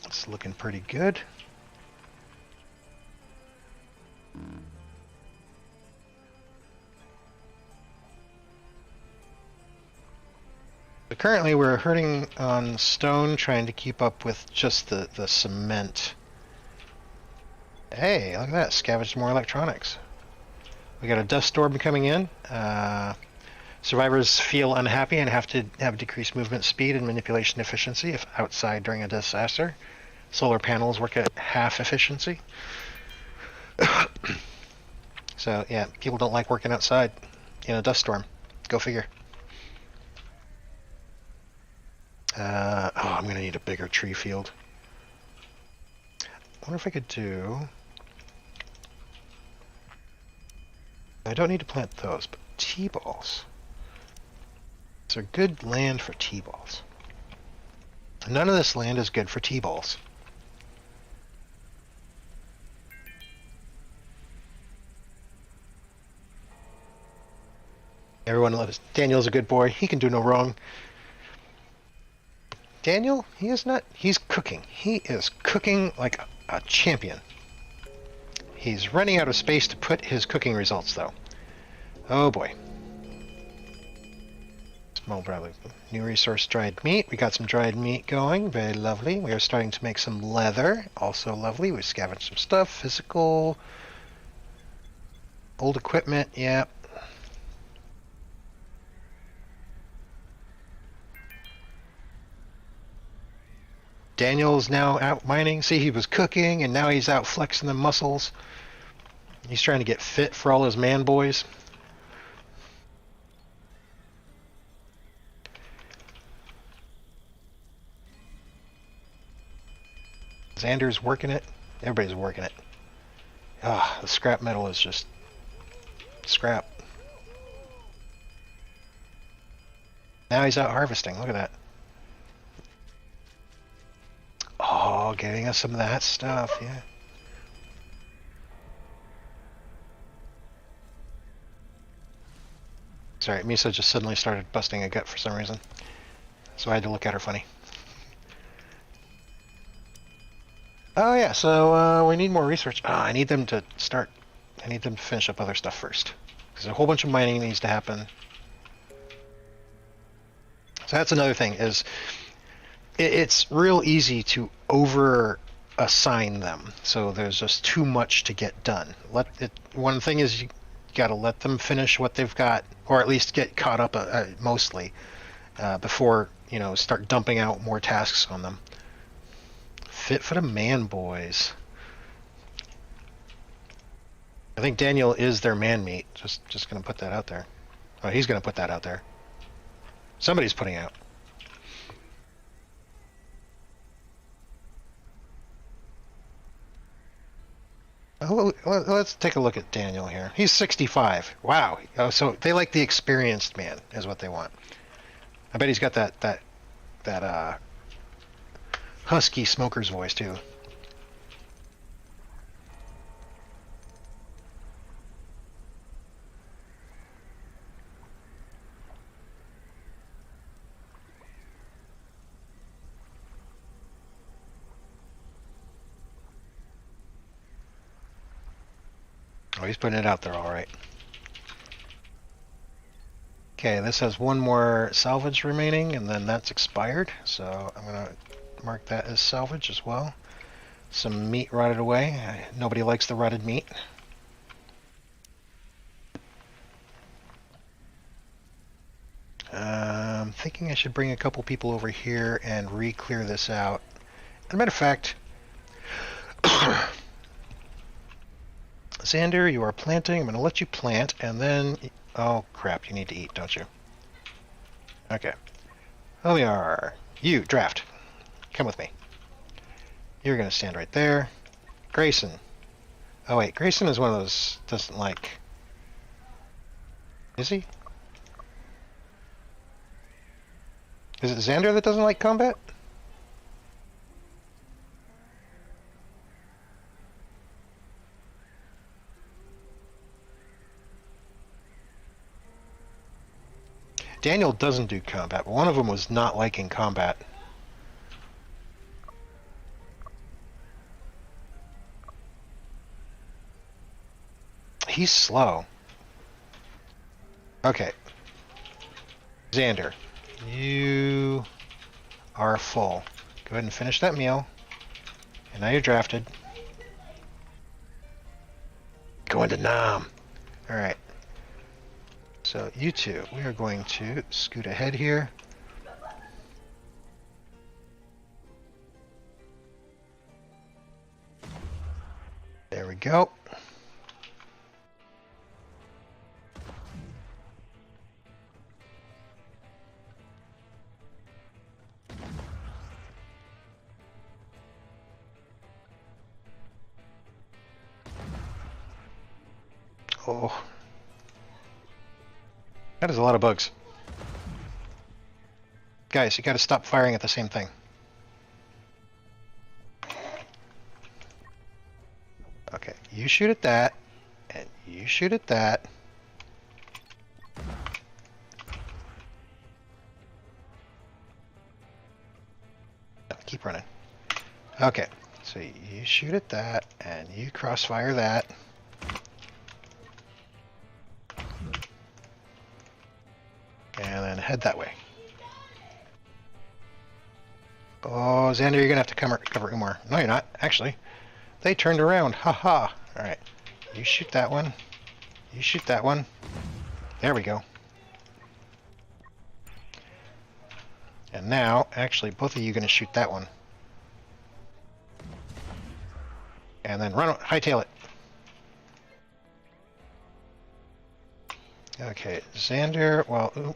It's looking pretty good. But currently we're hurting on stone, trying to keep up with just the cement. Hey, look at that, scavenged more electronics. We got a dust storm coming in. Survivors feel unhappy and have to have decreased movement speed and manipulation efficiency if outside during a disaster. Solar panels work at half efficiency. So yeah, people don't like working outside in a dust storm. Go figure. I'm going to need a bigger tree field. I wonder if I could do... I don't need to plant those, but T-balls. Is there good land for T-balls? None of this land is good for T-balls. Everyone loves Daniel's a good boy. He can do no wrong. Daniel, he is not. He's cooking. He is cooking like a champion. He's running out of space to put his cooking results, though. Oh boy. Small probably. New resource, dried meat. We got some dried meat going. Very lovely. We are starting to make some leather. Also lovely. We scavenged some stuff. Physical. Old equipment. Yep. Daniel's now out mining. See, he was cooking, and now he's out flexing the muscles. He's trying to get fit for all his man boys. Xander's working it. Everybody's working it. Ah, the scrap metal is just scrap. Now he's out harvesting. Look at that. Oh, getting us some of that stuff, yeah. Sorry, Misa just suddenly started busting a gut for some reason. So I had to look at her funny. Oh yeah, so we need more research. I need them to start... I need them to finish up other stuff first. Because a whole bunch of mining needs to happen. So that's another thing, is... It's real easy to over-assign them. So there's just too much to get done. One thing is you got to let them finish what they've got, or at least get caught up mostly, before, start dumping out more tasks on them. Fit for the man boys. I think Daniel is their man meat. Just gonna put that out there. Oh, he's gonna put that out there. Somebody's putting out. Oh, let's take a look at Daniel here. He's 65. Wow. Oh, so they like the experienced man, is what they want. I bet he's got that husky smoker's voice too. Oh, he's putting it out there all right. Okay, this has one more salvage remaining, and then that's expired. So I'm going to mark that as salvage as well. Some meat rotted away. Nobody likes the rotted meat. I'm thinking I should bring a couple people over here and re-clear this out. As a matter of fact, Xander, you are planting. I'm going to let you plant, and then... Oh, crap, you need to eat, don't you? Okay. Eliar, you, draft. Come with me. You're going to stand right there. Grayson. Oh, wait, Grayson is one of those... doesn't like... Is he? Is it Xander that doesn't like combat? Daniel doesn't do combat, but one of them was not liking combat. He's slow. Okay. Xander, you are full. Go ahead and finish that meal. And now you're drafted. Going to Nam. Alright. So you two, we are going to scoot ahead here. There we go. Oh. That is a lot of bugs. Guys, you gotta stop firing at the same thing. Okay, you shoot at that, and you shoot at that. No, keep running. Okay, so you shoot at that, and you crossfire that. And then head that way. Oh, Xander, you're gonna have to cover Umar. No, you're not, actually. They turned around. Ha-ha. Alright. You shoot that one. You shoot that one. There we go. And now, actually, both of you are gonna shoot that one. And then hightail it. Okay, Xander, while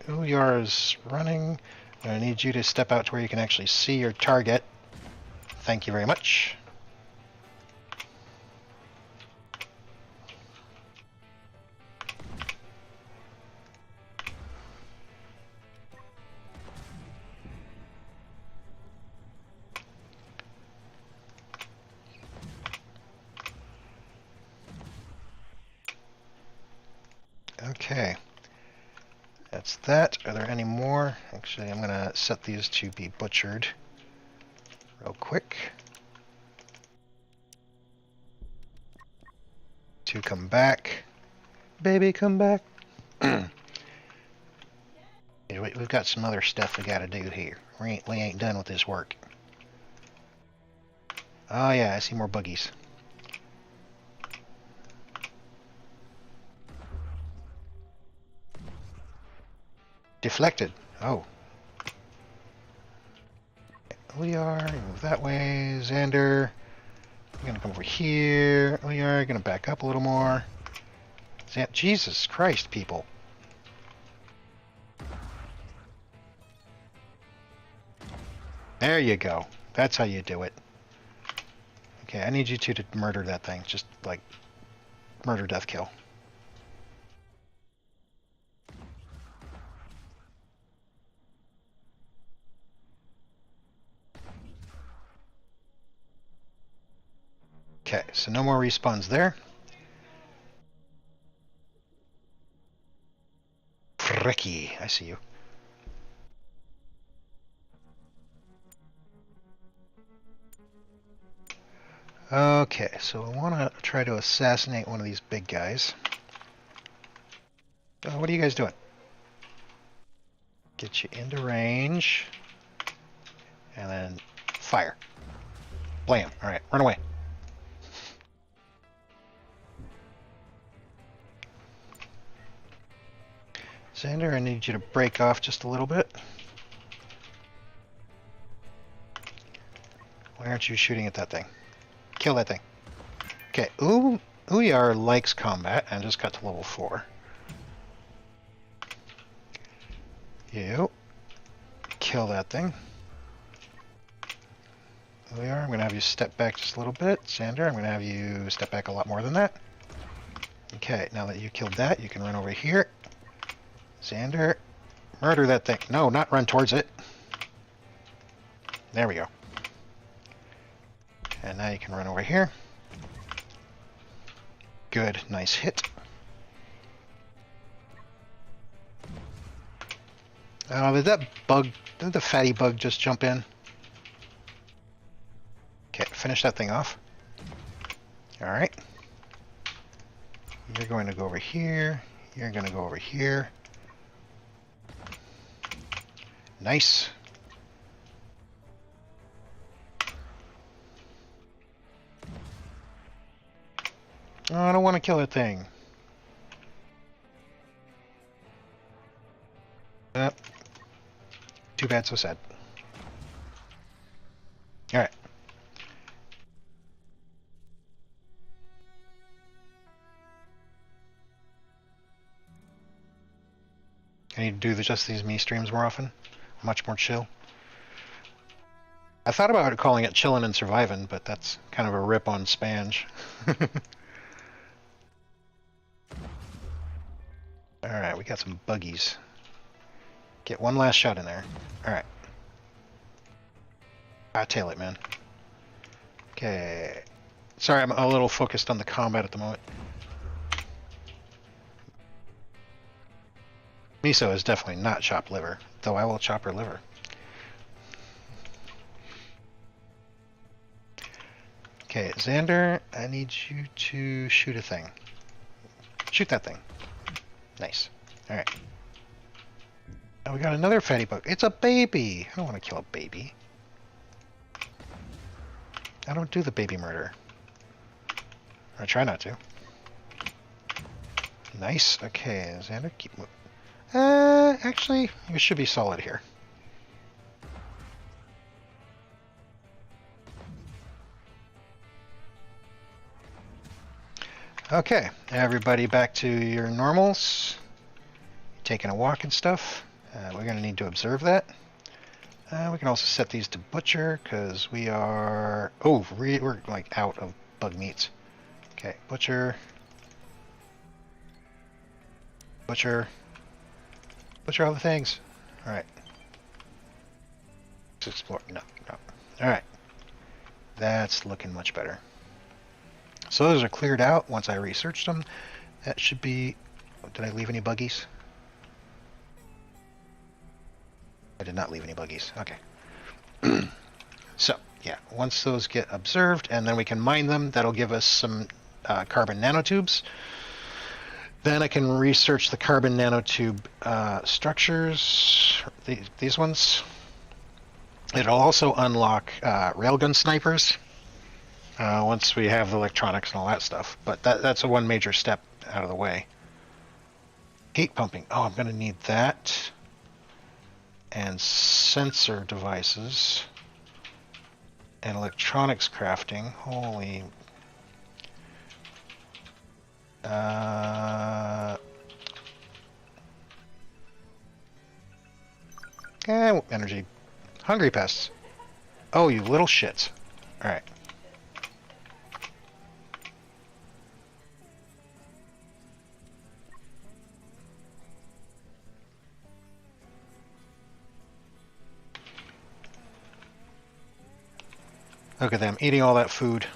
Uyar is running, I need you to step out to where you can actually see your target. Thank you very much. Okay. That's that. Are there any more? Actually, I'm going to set these to be butchered real quick. To come back. Baby, come back. We've got some other stuff we got to do here. We ain't done with this work. Oh yeah, I see more buggies. Deflected. Oh. We are move that way. Xander, You're gonna come over here. We are gonna back up a little more. Jesus Christ, people. There you go. That's how you do it. Okay, I need you two to murder that thing. Just, like, murder, death, kill. Okay, so no more respawns there. Fricky, I see you. Okay, so I want to try to assassinate one of these big guys. What are you guys doing? Get you into range. And then fire. Blam. Alright, run away. Xander, I need you to break off just a little bit. Why aren't you shooting at that thing? Kill that thing. Okay, Uyar likes combat and just got to level 4. You. Kill that thing. Uyar, I'm going to have you step back just a little bit. Xander, I'm going to have you step back a lot more than that. Okay, now that you killed that, you can run over here. Xander, murder that thing. No, not run towards it. There we go. And now you can run over here. Good, nice hit. Did that bug, did the fatty bug just jump in? Okay, finish that thing off. Alright. You're going to go over here. You're going to go over here. Nice. Oh, I don't want to kill that thing. Too bad, so sad. Alright. I need to do just these me streams more often. Much more chill. I thought about calling it Chillin' and Survivin', but that's kind of a rip on Spange. Alright, we got some buggies. Get one last shot in there. Alright. Tail it, man. Okay. Sorry, I'm a little focused on the combat at the moment. Miso is definitely not chopped liver, though I will chop her liver. Okay, Xander, I need you to shoot a thing. Shoot that thing. Nice. Alright. Now we got another fatty bug. It's a baby! I don't want to kill a baby. I don't do the baby murder. I try not to. Nice. Okay, Xander, keep moving. Actually, you should be solid here. Okay, everybody back to your normals. Taking a walk and stuff. We're going to need to observe that. We can also set these to butcher, because we are... Oh, we're like out of bug meats. Okay, butcher. Butcher. Butcher all the things. Alright. Let's explore. No, no. Alright. That's looking much better. So those are cleared out once I researched them. That should be... Oh, did I leave any buggies? I did not leave any buggies. Okay. So, yeah, once those get observed, and then we can mine them, that'll give us some carbon nanotubes. Then I can research the carbon nanotube structures, these ones. It'll also unlock railgun snipers once we have the electronics and all that stuff. But that's a one major step out of the way. Heat pumping. Oh, I'm going to need that. And sensor devices. And electronics crafting. Holy. Energy. Hungry pests. Oh, you little shits. Alright. Look at them, eating all that food.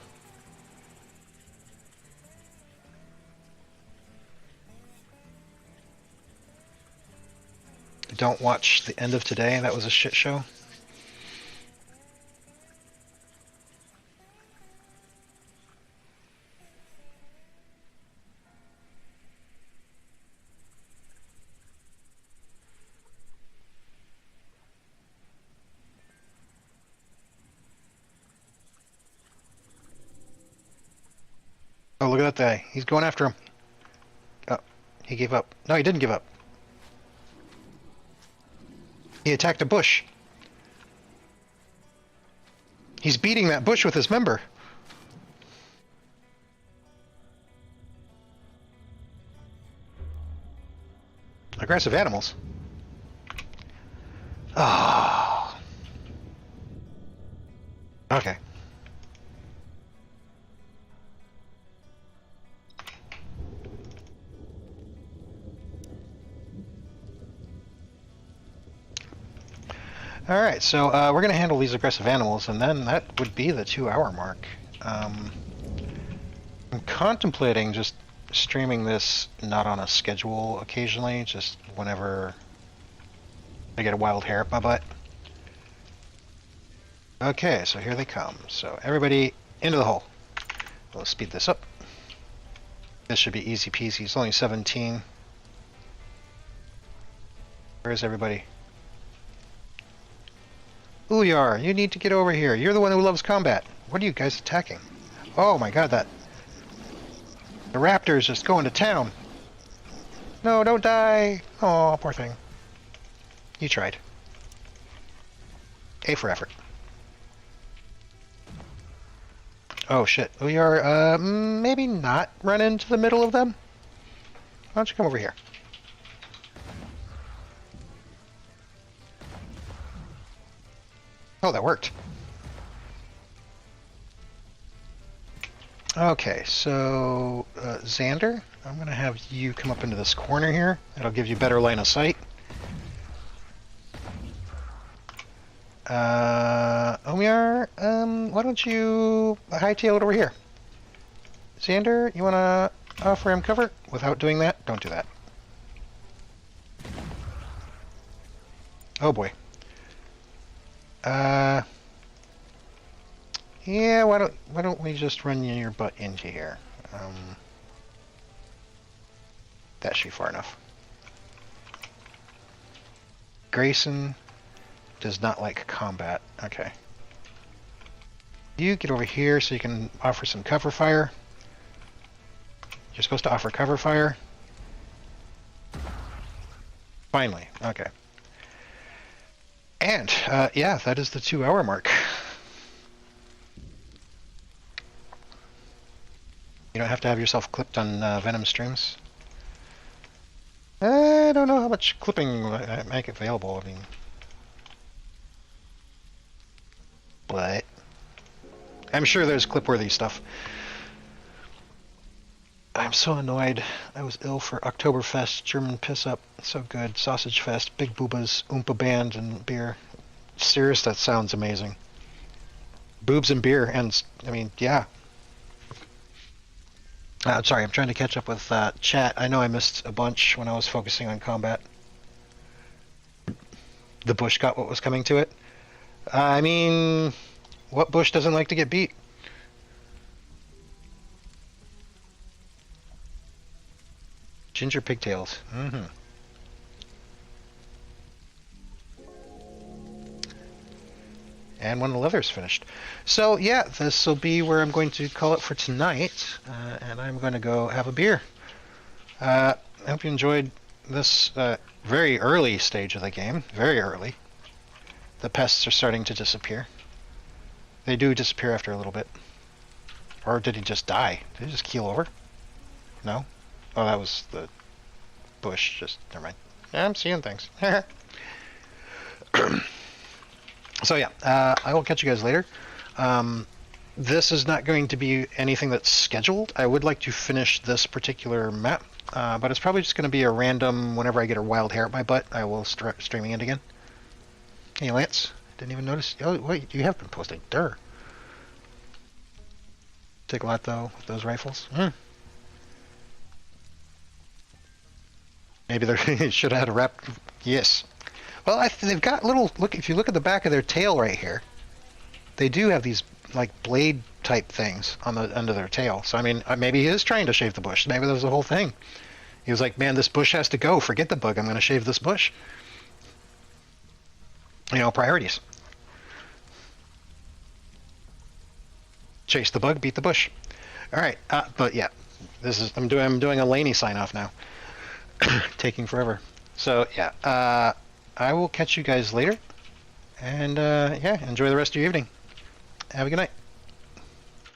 Don't watch the end of today, that was a shit show. Oh, look at that guy. He's going after him. Oh, he gave up. No, he didn't give up. He attacked a bush. He's beating that bush with his member. Aggressive animals. Oh. Okay. Alright, so we're going to handle these aggressive animals, and then that would be the 2-hour mark. I'm contemplating just streaming this not on a schedule occasionally, just whenever I get a wild hair up my butt. Okay, so here they come. So everybody into the hole. Let's speed this up. This should be easy peasy. It's only 17. Where is everybody? Uyar, you need to get over here. You're the one who loves combat. What are you guys attacking? Oh my god, the raptor's just going to town. No, don't die. Oh, poor thing. You tried. A for effort. Oh shit. Uyar, maybe not run into the middle of them? Why don't you come over here? Oh, that worked. Okay, so Xander, I'm going to have you come up into this corner here. That'll give you better line of sight. Omiar, why don't you hightail it over here? Xander, you want to offer him cover? Without doing that, don't do that. Oh boy. Yeah, why don't we just run your butt into here? That should be far enough. Grayson does not like combat. Okay. You get over here so you can offer some cover fire. You're supposed to offer cover fire. Finally. Okay. And, yeah, that is the 2-hour mark. You don't have to have yourself clipped on Venom streams. I don't know how much clipping I make available, I mean... But... I'm sure there's clip-worthy stuff. I'm so annoyed. I was ill for Oktoberfest, German piss-up, so good, Sausage Fest, Big Boobas, Oompa Band, and beer. Serious, that sounds amazing. Boobs and beer, and, I mean, yeah. I'm sorry, I'm trying to catch up with chat. I know I missed a bunch when I was focusing on combat. The bush got what was coming to it. I mean, what bush doesn't like to get beat? Ginger pigtails. Mm-hmm. And when the leather's finished. So yeah, this will be where I'm going to call it for tonight, and I'm going to go have a beer. I hope you enjoyed this very early stage of the game. Very early. The pests are starting to disappear. They do disappear after a little bit. Or did he just die? Did he just keel over? No? Oh, that was the bush. Just, never mind. Yeah, I'm seeing things. So yeah, I will catch you guys later. This is not going to be anything that's scheduled. I would like to finish this particular map, but it's probably just going to be a random, whenever I get a wild hair at my butt, I will start streaming it again. Hey, Lance. Didn't even notice. Oh, wait, you have been posting. Durr. Take a lot, though, with those rifles. Maybe they should have had a wrap. Yes. Well, they've got little... Look, if you look at the back of their tail right here, they do have these, like, blade-type things on the end of their tail. So, I mean, maybe he is trying to shave the bush. Maybe that was the whole thing. He was like, man, this bush has to go. Forget the bug. I'm going to shave this bush. You know, priorities. Chase the bug, beat the bush. All right, but yeah, I'm doing a Laney sign off now. Taking forever. So yeah, I will catch you guys later, and yeah, enjoy the rest of your evening. Have a good night.